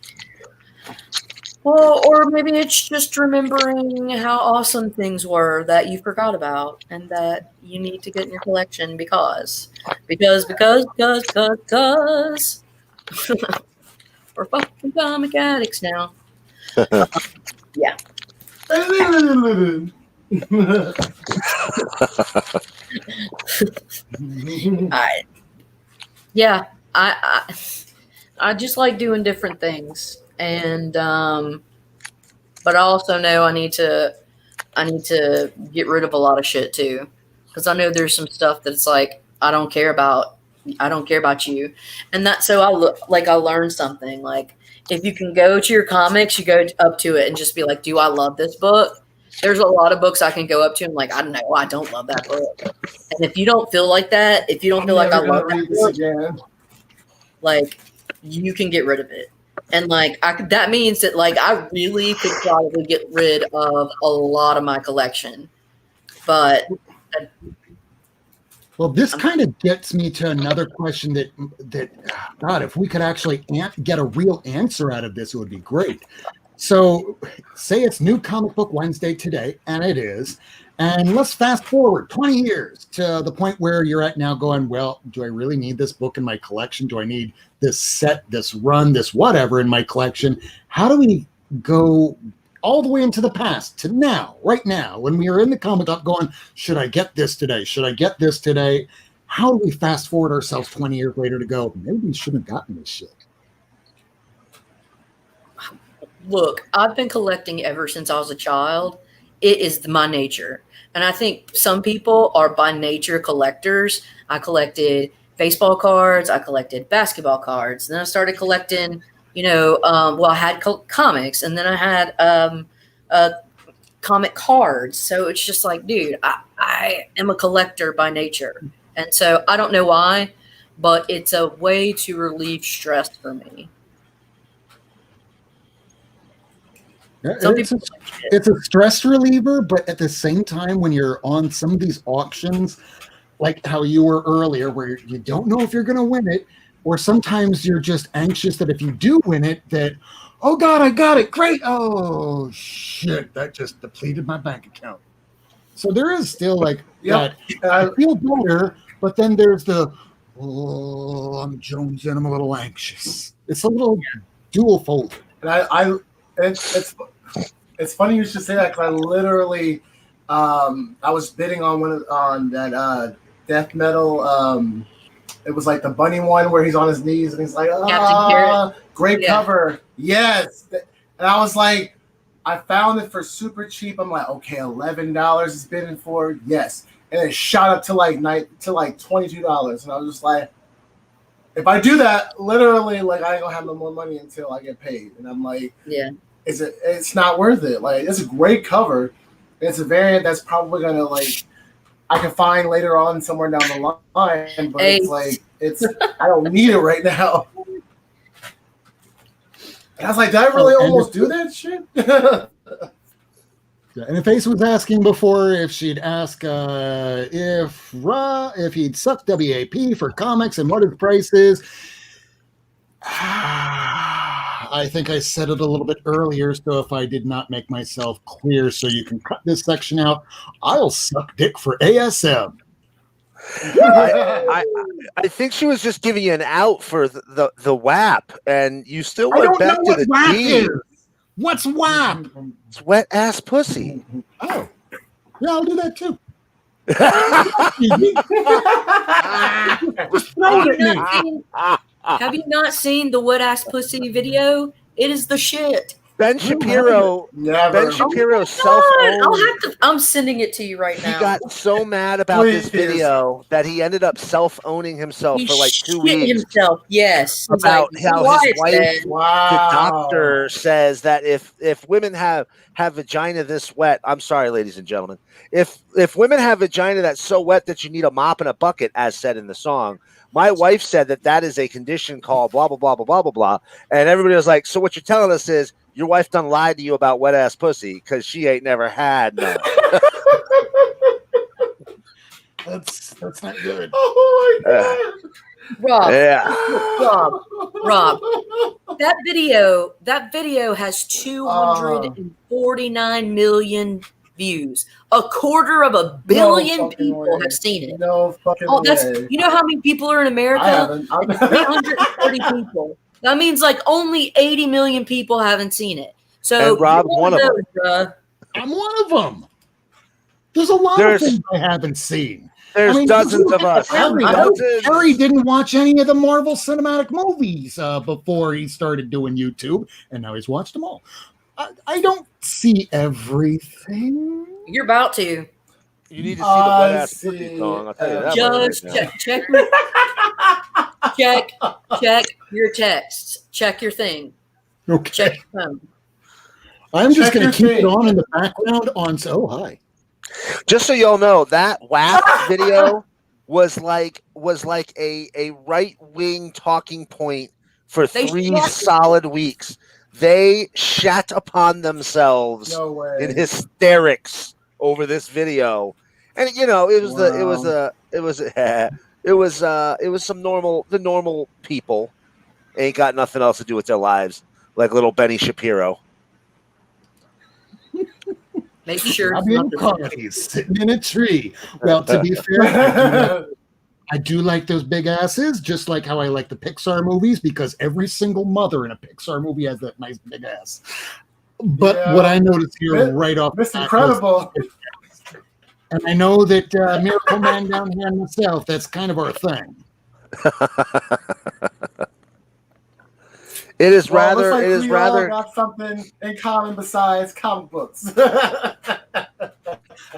Well, or maybe it's just remembering how awesome things were that you forgot about and that you need to get in your collection because we're fucking comic addicts now. Yeah. I just like doing different things. And but I also know I need to I need to get rid of a lot of shit too, because I know there's some stuff that's like I don't care about you, and that so I learned something. Like if you can go to your comics, you go up to it and just be like, do I love this book? There's a lot of books I can go up to and like, I don't know, I don't love that book. And if you don't feel like that, if you don't feel like I love that book, again. like you can get rid of it. And like that means that like I really could probably get rid of a lot of my collection. But well, this kind of gets me to another question that God, if we could actually get a real answer out of this, it would be great. So say it's New Comic Book Wednesday today, and it is. And let's fast forward 20 years to the point where you're at now going, well, do I really need this book in my collection? Do I need this set, this run, this whatever in my collection? How do we go all the way into the past to now, right now, when we are in the comic up going, should I get this today? Should I get this today? How do we fast forward ourselves 20 years later to go, maybe we shouldn't have gotten this shit? Look, I've been collecting ever since I was a child. It is my nature. And I think some people are by nature collectors. I collected baseball cards. I collected basketball cards. Then I started collecting, I had comics, and then I had comic cards. So it's just like, dude, I am a collector by nature. And so I don't know why, but it's a way to relieve stress for me. It's a stress reliever, but at the same time, when you're on some of these auctions, like how you were earlier, where you don't know if you're going to win it, or sometimes you're just anxious that if you do win it, that, oh God, I got it, great. Oh shit, that just depleted my bank account. So there is still like that. I feel better, but then there's the, oh, I'm jonesing, I'm a little anxious. It's a little dual folded. And it's funny you should say that, because I literally I was bidding on that death metal. It was like the bunny one where he's on his knees and he's like, great cover, yes. And I was like, I found it for super cheap. I'm like, okay, $11 is bidding for, yes. And it shot up to like $22, and I was just like, if I do that, literally, like I ain't gonna have no more money until I get paid. And I'm like, yeah. It's not worth it. Like, it's a great cover. It's a variant that's probably gonna like I can find later on somewhere down the line, but it's like I don't need it right now. And I was like, did I really almost do that shit? And Face was asking before if she'd ask if he'd suck WAP for comics and what his price is. I think I said it a little bit earlier, so if I did not make myself clear, so you can cut this section out, I'll suck dick for ASM. I think she was just giving you an out for the WAP, and you still went back to the D. What's WAP? It's wet ass pussy. Oh, yeah, I'll do that too. Have you not seen the wet ass pussy video? It is the shit. Ben Shapiro self-owned. I'm sending it to you right now. He got so mad about this video that he ended up self-owning himself for like 2 weeks. Himself, yes. About how his wife, the doctor, says that if women have vagina this wet, I'm sorry, ladies and gentlemen, if women have vagina that's so wet that you need a mop and a bucket, as said in the song, my wife said that is a condition called blah, blah, blah, blah, blah, blah, blah. And everybody was like, so what you're telling us is your wife done lied to you about wet ass pussy because she ain't never had none. That's not good. Oh my God. Rob. Yeah. Rob. That video has 249 million views. 250 million people have seen it. No fucking way. You know how many people are in America? I haven't. 330 people. That means like only 80 million people haven't seen it. So and Rob's one of them. I'm one of them. There's a lot of things I haven't seen. There's dozens of us. Harry didn't watch any of the Marvel Cinematic movies before he started doing YouTube, and now he's watched them all. I don't see everything. You're about to. You need to see the wet ass see. pussy song. I'll tell you that. Just right now. check your texts. Check your thing. Okay. Check your phone. I'm just Check going to your keep it thing. on in the background on. Oh, hi. Just so y'all know, that WAP video was like a right wing talking point for They 3 shat- solid weeks. They shat upon themselves No way. in hysterics over this video, and you know it was some the normal people ain't got nothing else to do with their lives, like little Benny Shapiro. Make sure it's Bobby not the O'Carroll sitting in a tree. Well, to be fair, I do like those big asses, just like how I like the Pixar movies, because every single mother in a Pixar movie has that nice big ass. But Yeah. what I noticed here right off Miss the bat Incredible. and I know that Miracleman down here in the South, that's kind of our thing. It is Well, rather. looks like It is we rather. all got something in common besides comic books.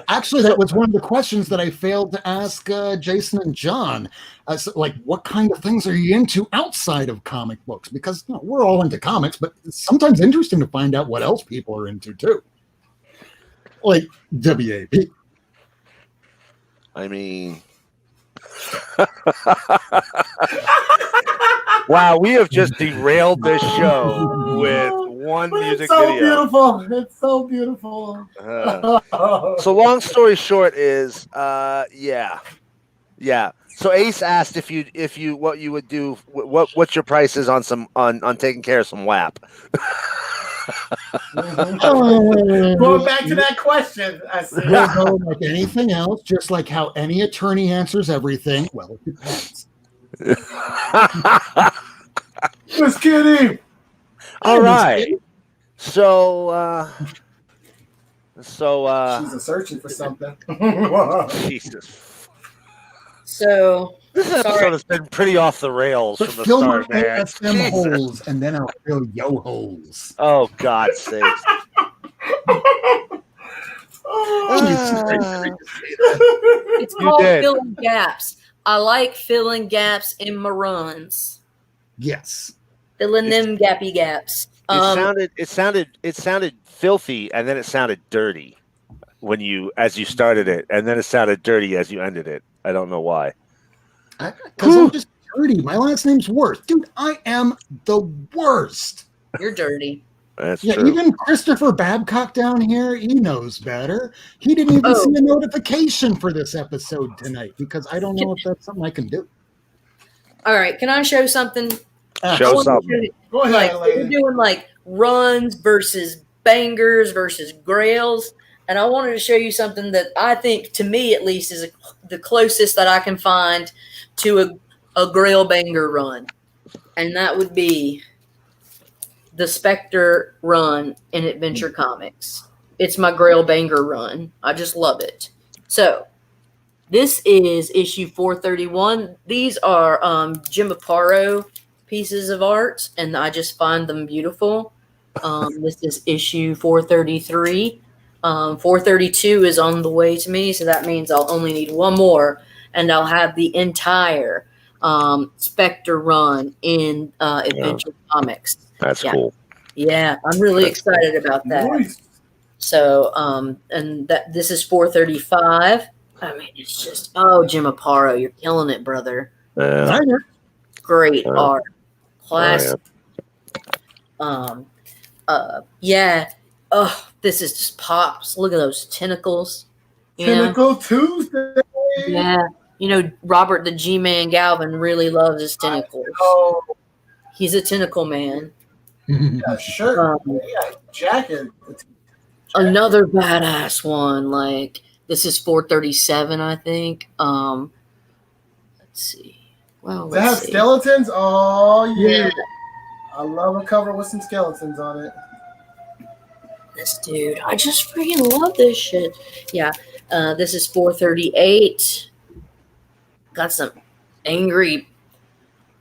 Actually, that was one of the questions that I failed to ask Jason and John. Like, what kind of things are you into outside of comic books? Because we're all into comics, but it's sometimes interesting to find out what else people are into too. Like WAP. I mean, wow, we have just derailed this show with one But music it's so video. beautiful. It's so beautiful. So long story short is, yeah. So Ace asked if you what you would do, what's your prices on on taking care of some WAP. Going back to that question, I see. We'll go like anything else, just like how any attorney answers everything. Well, it depends. Just kidding. All right. So She's searching for something. Jesus. So This episode has been pretty off the rails But from the fill my start, man. ASM Jesus. holes, and then I'll fill yo holes. Oh, God's sakes. it's You called did. filling gaps. I like filling gaps in my runs. Yes. Filling them gappy gaps. It sounded filthy, and then it sounded dirty as you started it, and then it sounded dirty as you ended it. I don't know why. Because I'm just dirty. My last name's Worth. Dude, I am the worst. You're dirty. That's Yeah, true. even Christopher Babcock down here, he knows better. He didn't even see a notification for this episode tonight because I don't know if that's something I can do. All right, can I show something? Show I wanna something. show you, Go ahead, like we're lady. doing like runs versus bangers versus grails, and I wanted to show you something that I think, to me at least, is the closest that I can find to a grail banger run, and that would be the Spectre run in Adventure Comics. It's my grail banger run. I just love it. So this is issue 431. These are Jim Aparo pieces of art, and I just find them beautiful. This is issue 433. 432 is on the way to me, so that means I'll only need one more, and I'll have the entire Spectre run in Adventure Comics. That's cool. Yeah, I'm really excited about that. Nice. So, and that this is 435. I mean, it's just, Jim Aparo, you're killing it, brother. Yeah. Great art. Classic. Yeah. Oh, this is just pops. Look at those tentacles. You know? Tentacle Tuesday. Yeah. Robert the G-Man Galvin really loves his tentacles. Oh, He's a tentacle man. yeah, shirt. Yeah, jacket. Another badass one. Like, this is 437, I think. Let's see. Well, Does it have let's see. skeletons? Oh, yeah. Yeah. I love a cover with some skeletons on it. This dude, I just freaking love this shit. Yeah. This is 438. Got some angry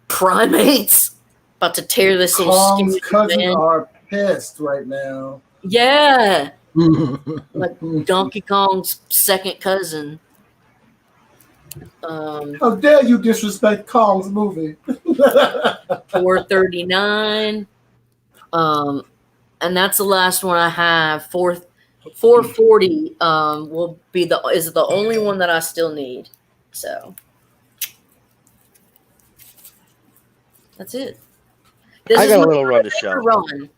primates about to tear this little Kong's skinny cousins man. are pissed right now. Yeah, like Donkey Kong's second cousin. How dare you disrespect Kong's movie? 439. And that's the last one I have. 440 will be is the only one that I still need. So that's it. This I is got a my little run to show. run.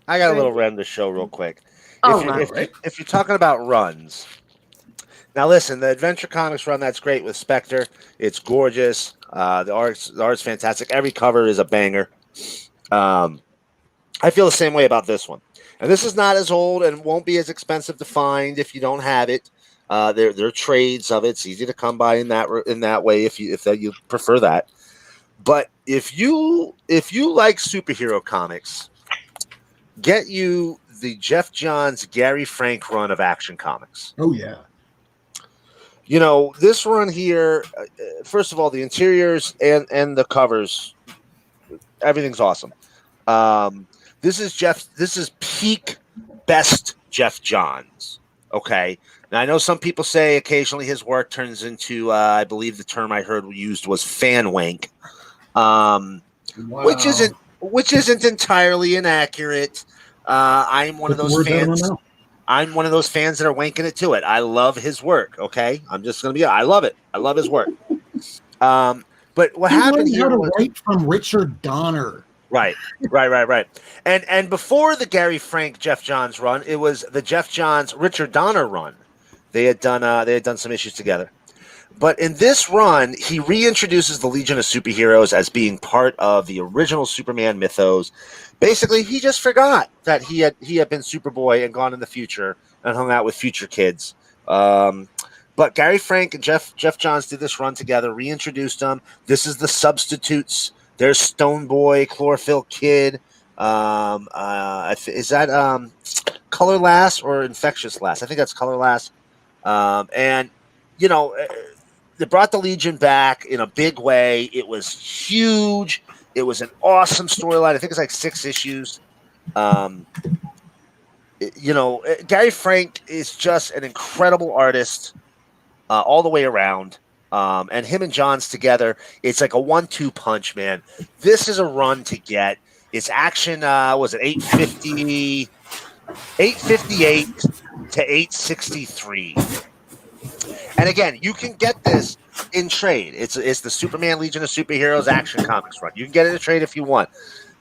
I got a little run to show real quick. Oh, If you're talking about runs, now listen, the Adventure Comics run, that's great with Spectre. It's gorgeous. The art's fantastic. Every cover is a banger. I feel the same way about this one. And this is not as old and won't be as expensive to find if you don't have it. There are trades of it. It's easy to come by in that way if you prefer that. But if you like superhero comics, get you the Jeff Johns Gary Frank run of Action Comics. Oh yeah. You know, this run here, first of all, the interiors and the covers, everything's awesome. This is peak best Jeff Johns. Okay. Now I know some people say occasionally his work turns into, I believe the term I heard used was fan wank, which isn't entirely inaccurate. I'm one of those fans. I'm one of those fans that are wanking it to it. I love his work. Okay. I'm just going to be, I love it. I love his work. But what happened here was write from Richard Donner. Right. And before the Gary Frank Jeff Johns run, it was the Jeff Johns Richard Donner run. They had done some issues together. But in this run, he reintroduces the Legion of Superheroes as being part of the original Superman mythos. Basically, he just forgot that he had been Superboy and gone in the future and hung out with future kids. But Gary Frank and Jeff Johns did this run together, reintroduced them. This is the substitutes. There's Stone Boy, Chlorophyll Kid. Is that Color Lass or Infectious Lass? I think that's Color Lass. And, you know, they brought the Legion back in a big way. It was huge. It was an awesome storyline. I think it's like 6 issues. You know, Gary Frank is just an incredible artist all the way around. And him and Johns together, it's like a 1-2 punch, man. This is a run to get. It's action, was it 858 to 863. And again, you can get this in trade. It's the Superman Legion of Superheroes Action Comics run. You can get it in trade if you want,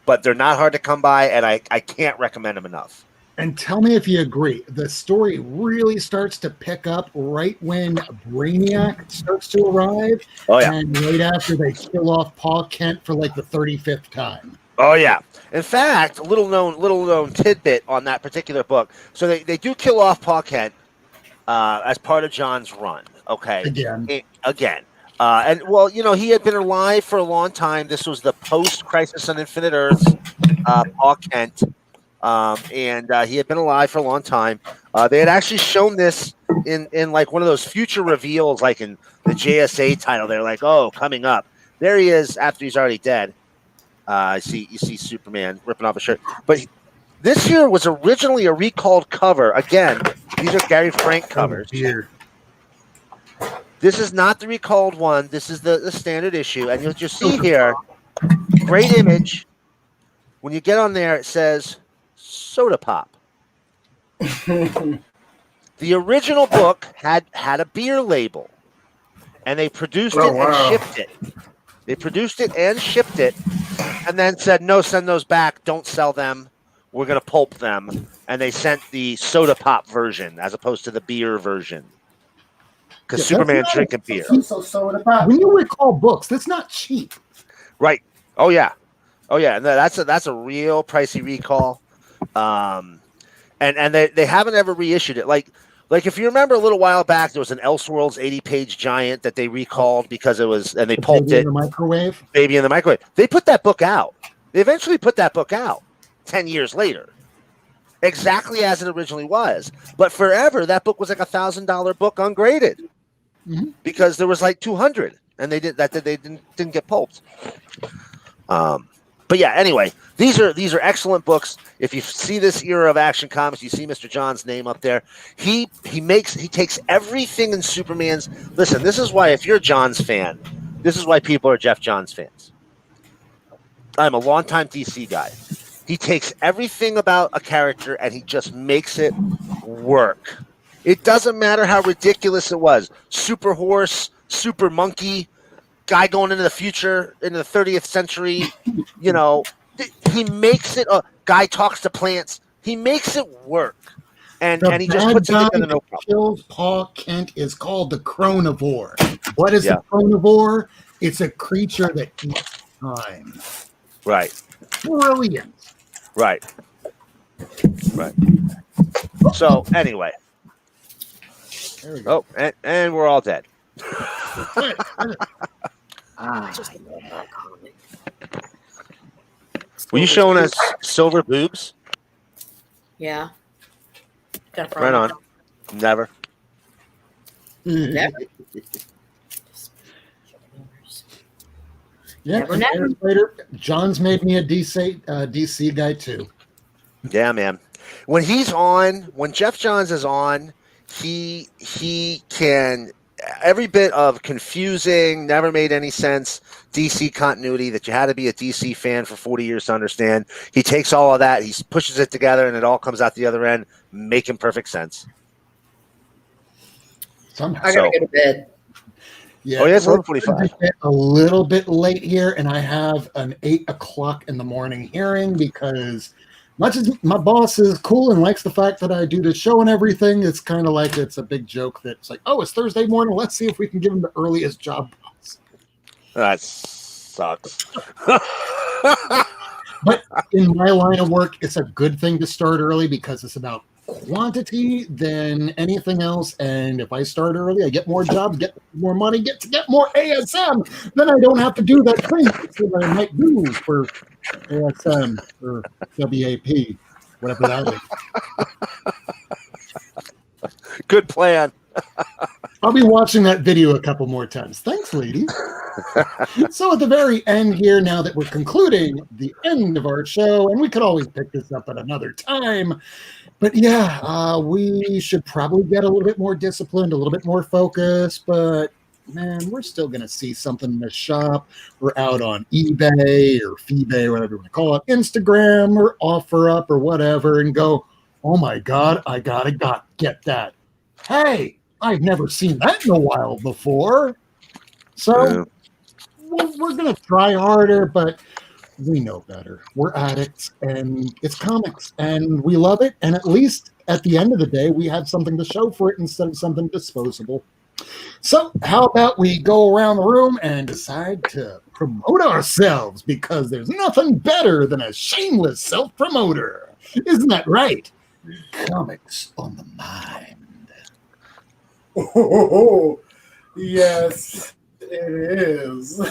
but they're not hard to come by, and I can't recommend them enough. And tell me if you agree. The story really starts to pick up right when Brainiac starts to arrive. Oh, yeah. And right after they kill off Paul Kent for like the 35th time. Oh, yeah. In fact, a little known tidbit on that particular book. So they do kill off Paul Kent as part of John's run. Okay. Again. And, well, you know, he had been alive for a long time. This was the post-Crisis on Infinite Earths Paul Kent. And he had been alive for a long time. They had actually shown this in like one of those future reveals, like in the JSA title. They're like, "Oh, coming up, there he is." After he's already dead, you see Superman ripping off a shirt. But this here was originally a recalled cover. Again, these are Gary Frank covers. This is not the recalled one. This is the standard issue, and you'll just see here, great image. When you get on there, it says Soda Pop. The original book had a beer label, and they produced it and shipped it. They produced it and shipped it, and then said, "No, send those back. Don't sell them. We're going to pulp them." And they sent the Soda Pop version as opposed to the beer version, because Superman's drinking beer. When you recall books, that's not cheap, right? Oh yeah, and that's a real pricey recall. And they haven't ever reissued it. Like if you remember a little while back, there was an Elseworlds 80-page giant that they recalled because it was, and they pulped it. Baby in the Microwave. They put that book out. They eventually put that book out 10 years later, exactly as it originally was. But forever, that book was like $1,000 book ungraded because there was like 200, and they didn't get pulped. But But yeah, anyway, these are excellent books. If you see this era of Action Comics, you see Mr. John's name up there. He takes everything in Superman's. Listen, this is why if you're a Johns fan, this is why people are Jeff Johns fans. I'm a longtime DC guy. He takes everything about a character and he just makes it work. It doesn't matter how ridiculous it was. Super horse, super monkey, guy going into the future, into the 30th century, you know, he makes it. A guy talks to plants. He makes it work, and he just puts it together. No problem. Kills Paul Kent is called the Chronivore. What is a Chronivore? It's a creature that eats time. Right. Brilliant. Right. So anyway. There we go. Oh, and we're all dead. Were you showing us silver boobs? Yeah. Got a Right problem. on. Never. Never. Yeah. Never. Later, John's made me a DC guy too. Yeah, man. When Jeff Johns is on, he can every bit of confusing, never made any sense DC continuity that you had to be a DC fan for 40 years to understand. He takes all of that, he pushes it together, and it all comes out the other end, making perfect sense. Somehow. I gotta go to bed. Yeah, oh, yeah, it's 11:45. A little bit late here, and I have an 8 o'clock in the morning hearing because much as my boss is cool and likes the fact that I do the show and everything, it's kind of like it's a big joke that it's like, oh, it's Thursday morning. Let's see if we can give him the earliest job possible. That sucks. But in my line of work, it's a good thing to start early because it's about quantity than anything else. And if I start early, I get more jobs, get more money, get more ASM. Then I don't have to do that thing that I might do for ASM or WAP, whatever that is. Good plan. I'll be watching that video a couple more times. Thanks, lady. So at the very end here, now that we're concluding the end of our show, and we could always pick this up at another time, but yeah, we should probably get a little bit more disciplined, a little bit more focused, but man, we're still going to see something in the shop or out on eBay or Feebay or whatever you want to call it, Instagram or OfferUp or whatever, and go, oh my God, I gotta get that. Hey, I've never seen that in a while before. So we're going to try harder, but we know better. We're addicts, and it's comics, and we love it. And at least at the end of the day, we have something to show for it instead of something disposable. So how about we go around the room and decide to promote ourselves, because there's nothing better than a shameless self-promoter. Isn't that right? Comics on the Mind. Oh, yes, it is.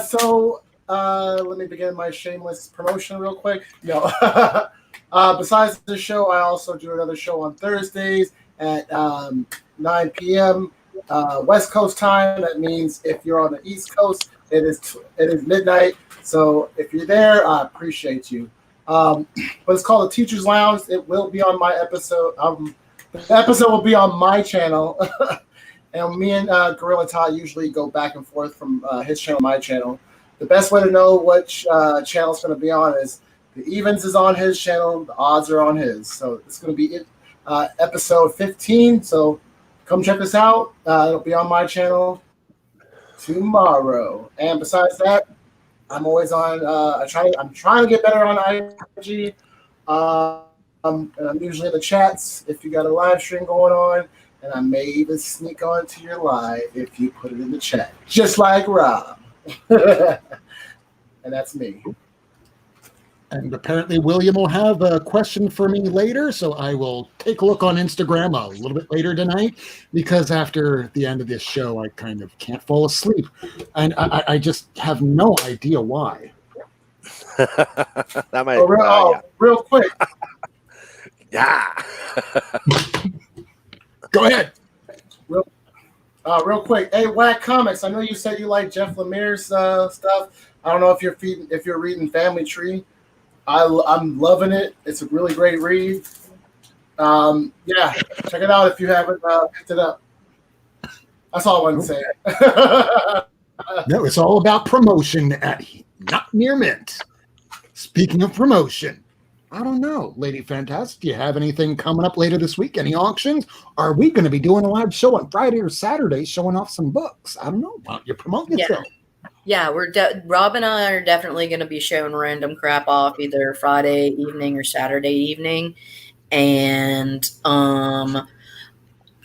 So let me begin my shameless promotion real quick. No. Besides the show, I also do another show on Thursdays at 9 p.m. West Coast time. That means if you're on the East Coast, it is midnight. So if you're there, I appreciate you. But it's called the Teacher's Lounge. It will be on my episode. The episode will be on my channel. And me and Gorilla Todd usually go back and forth from his channel to my channel. The best way to know which channel it's going to be on is the evens is on his channel, the odds are on his. So it's going to be episode 15. So come check us out. It'll be on my channel tomorrow. And besides that, I'm always on. I'm trying to get better on IG. I'm usually in the chats if you got a live stream going on, and I may even sneak onto your live if you put it in the chat, just like Rob. And that's me. And apparently William will have a question for me later, so I will take a look on Instagram a little bit later tonight, because after the end of this show, I kind of can't fall asleep. And I just have no idea why. That might, real quick. Yeah. Go ahead. Real quick, hey, Whack Comics. I know you said you like Jeff Lemire's stuff. I don't know if you're reading Family Tree. I'm loving it. It's a really great read. Yeah, check it out if you haven't picked it up. That's all I wanted to say. No, it's all about promotion at Not Near Mint. Speaking of promotion, I don't know, Lady Fantastic, do you have anything coming up later this week? Any auctions? Are we going to be doing a live show on Friday or Saturday showing off some books? I don't know. Why don't you promote yourself? Yeah, Rob and I are definitely going to be showing random crap off either Friday evening or Saturday evening. And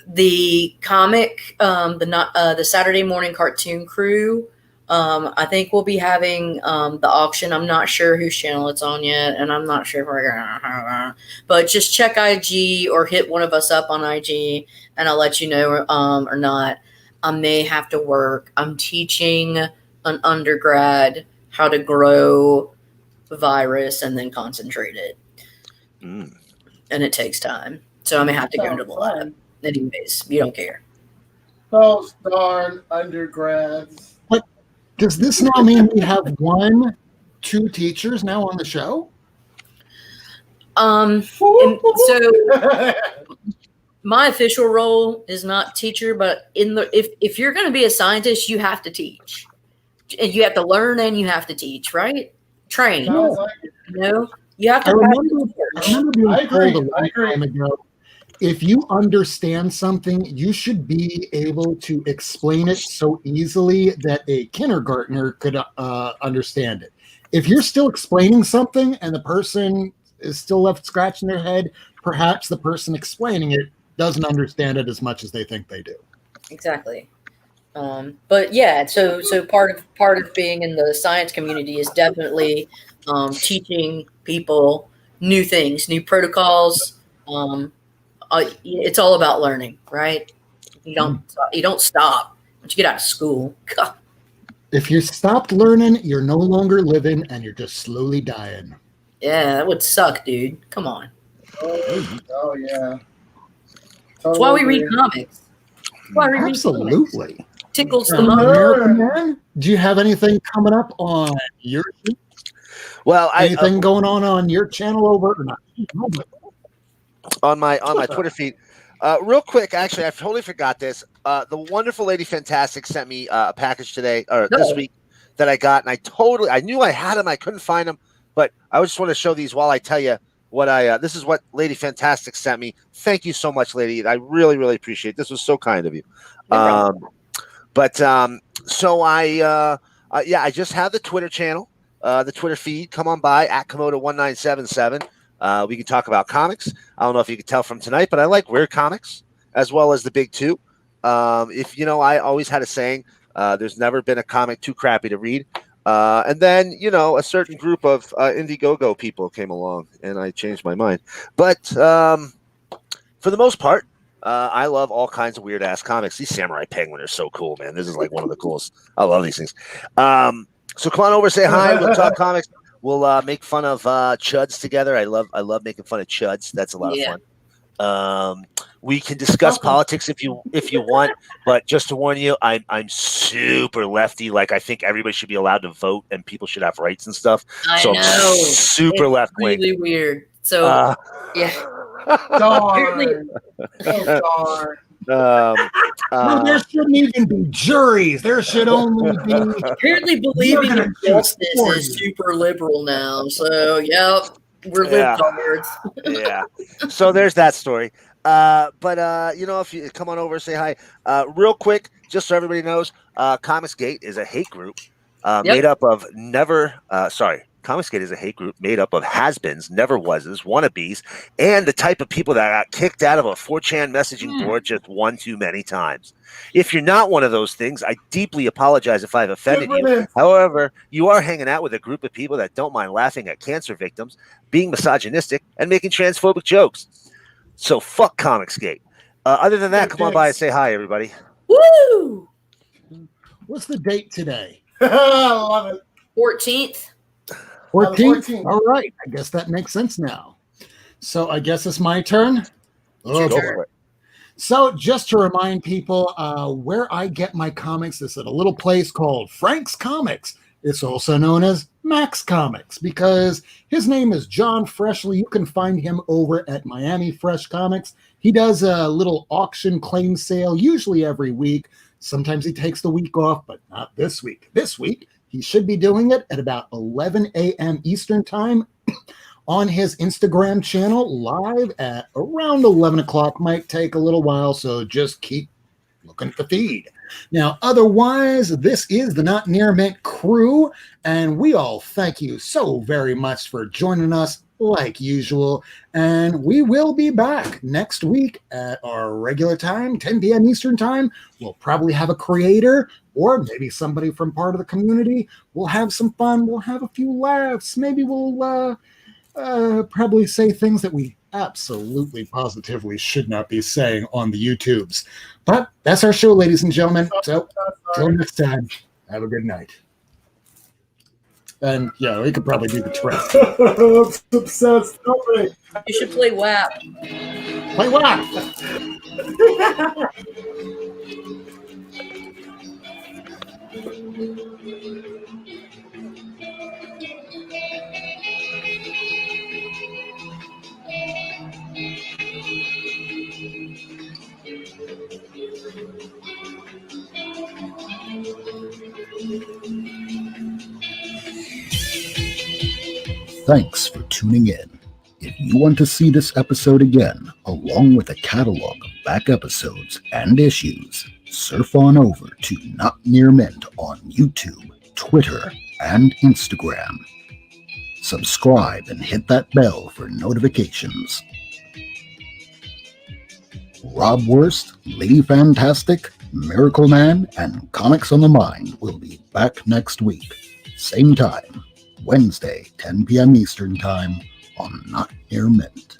the comic, the Saturday morning cartoon crew, I think we'll be having the auction. I'm not sure whose channel it's on yet, and I'm not sure if we're gonna. But just check IG or hit one of us up on IG, and I'll let you know or not. I may have to work. I'm teaching an undergrad how to grow virus and then concentrate it, and it takes time. So I may have to go into the lab. Anyways, you don't care. Those darn undergrads. Does this now mean we have 2 teachers now on the show? So my official role is not teacher, but if you're going to be a scientist, you have to teach, and you have to learn, and you have to teach, right? Train. You have to. I remember being told a long time ago, if you understand something, you should be able to explain it so easily that a kindergartner could understand it. If you're still explaining something and the person is still left scratching their head, perhaps the person explaining it doesn't understand it as much as they think they do. Exactly. But yeah, so part of being in the science community is definitely teaching people new things, new protocols. It's all about learning, right? You don't stop once you get out of school. God. If you stopped learning, you're no longer living, and you're just slowly dying. Yeah, that would suck, dude. Come on. Oh yeah. That's why we read comics. Absolutely. Tickles the Miracleman, do you have anything coming up on your sheet? Well, anything going on your channel over or not? On my Twitter feed. Real quick, actually, I totally forgot this. The wonderful Lady Fantastic sent me a package today or this week that I got, and I knew I had them. I couldn't find them, but I just want to show these while I tell you what this is what Lady Fantastic sent me. Thank you so much, Lady. I really, really appreciate it. This was so kind of you. So I just have the Twitter channel, the Twitter feed. Come on by at Komodo1977. We can talk about comics. I don't know if you can tell from tonight, but I like weird comics as well as the big two. I always had a saying, there's never been a comic too crappy to read. And then, a certain group of Indiegogo people came along and I changed my mind. But for the most part, I love all kinds of weird ass comics. These Samurai Penguin are so cool, man. This is like one of the coolest. I love these things. So come on over, say hi. We'll talk comics. We'll make fun of chuds together. I love making fun of chuds. That's a lot of fun. We can discuss politics if you want, but just to warn you, I'm super lefty. Like I think everybody should be allowed to vote and people should have rights and stuff. I know. I'm super left wing. Really weird. So yeah. Darn. There shouldn't even be juries. There should only be. Apparently, believing in justice is super liberal now. So, we're libtards. Yeah. So there's that story. If you come on over, say hi. Real quick, just so everybody knows, Comicsgate is a hate group made up of Comicsgate is a hate group made up of has-beens, never-wases, wannabes, and the type of people that got kicked out of a 4chan messaging board just one too many times. If you're not one of those things, I deeply apologize if I've offended you. However, you are hanging out with a group of people that don't mind laughing at cancer victims, being misogynistic, and making transphobic jokes. So fuck Comicsgate. Other than that, come on by and say hi, everybody. Woo! What's the date today? I love it. 14th. 14th. All right. I guess that makes sense now. So I guess it's my turn. Go for it. So just to remind people where I get my comics is at a little place called Frank's Comics. It's also known as Max Comics because his name is John Freshley. You can find him over at Miami Fresh Comics. He does a little auction claim sale, usually every week. Sometimes he takes the week off, but not this week. This week, he should be doing it at about 11 a.m. Eastern Time on his Instagram channel, live at around 11 o'clock. Might take a little while, so just keep looking at the feed. Now, otherwise, this is the Not Near Mint crew, and we all thank you so very much for joining us like usual, and we will be back next week at our regular time, 10 p.m. Eastern Time. We'll probably have a creator or maybe somebody from part of the community. We'll have some fun. We'll have a few laughs. Maybe we'll probably say things that we absolutely positively should not be saying on the YouTubes. But that's our show, ladies and gentlemen. So till next time, have a good night. And yeah, we could probably do the trick. I'm obsessed. You should play WAP. Play WAP. Thanks for tuning in. If you want to see this episode again, along with a catalog of back episodes and issues, surf on over to Not Near Mint on YouTube, Twitter, and Instagram. Subscribe and hit that bell for notifications. Rob Wurst, Lady Fantastic, Miracleman, and Comics on the Mind will be back next week. Same time, Wednesday, 10 p.m. Eastern Time on Not Near Mint.